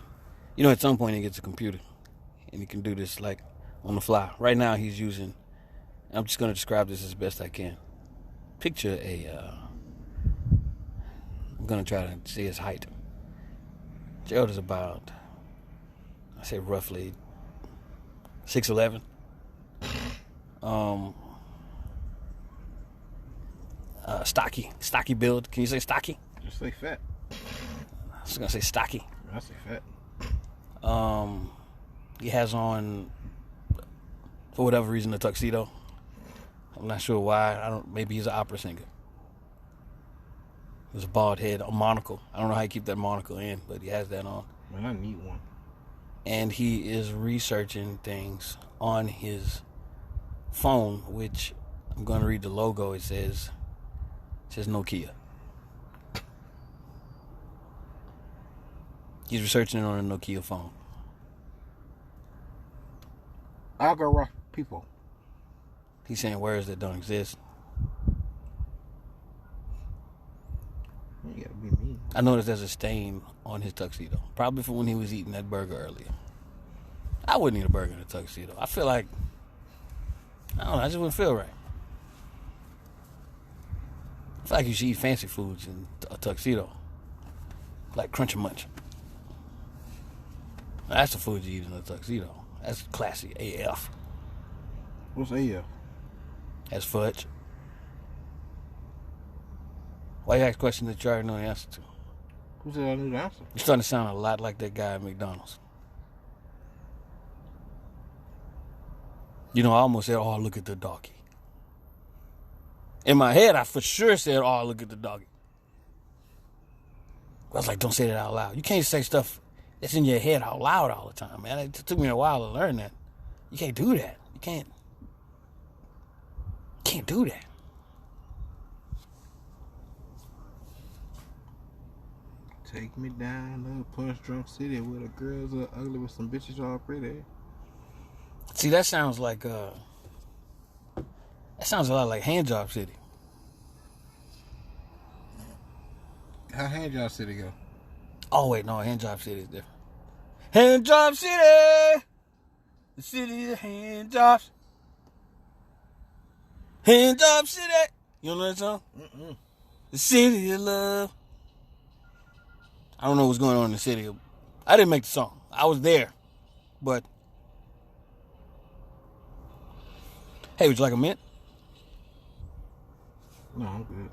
At some point, he gets a computer. And he can do this, like, on the fly. Right now, he's using... I'm just going to describe this as best I can. Picture I'm going to try to see his height. Gerald is about... I say roughly 6'11". Stocky build. Can you say stocky? Just say fat. I was gonna say stocky. I say fat. He has on, for whatever reason, a tuxedo. I'm not sure why. Maybe he's an opera singer. There's a bald head, a monocle. I don't know how you keep that monocle in, but he has that on. Man, I need one. And he is researching things on his phone, which I'm going to read the logo. It says Nokia. He's researching it on a Nokia phone. Agara people. He's saying words that don't exist. You gotta be mean. I noticed there's a stain on his tuxedo. Probably from when he was eating that burger earlier. I wouldn't eat a burger in a tuxedo. I feel like, I don't know, I just wouldn't feel right. I feel like you should eat fancy foods in a tuxedo. Like Crunch and Munch. That's the food you eat in a tuxedo. That's classy AF. What's AF? That's fudge. Why you ask questions that you already know the answer to? Who said I knew the answer? You're starting to sound a lot like that guy at McDonald's. I almost said, oh, look at the doggy. In my head, I for sure said, oh, look at the doggy. I was like, don't say that out loud. You can't say stuff that's in your head out loud all the time, man. It took me a while to learn that. You can't do that. You can't do that. Take me down to Punch Drunk City where the girls are ugly with some bitches all pretty. See, that sounds like that sounds a lot like Handjob City. How Handjob City go? Oh wait, no, Handjob City is different. Handjob City, the city of handjobs. Handjob City, you know that song? Mm-mm. The city of love. I don't know what's going on in the city. I didn't make the song. I was there, but hey, would you like a mint? No, I'm good.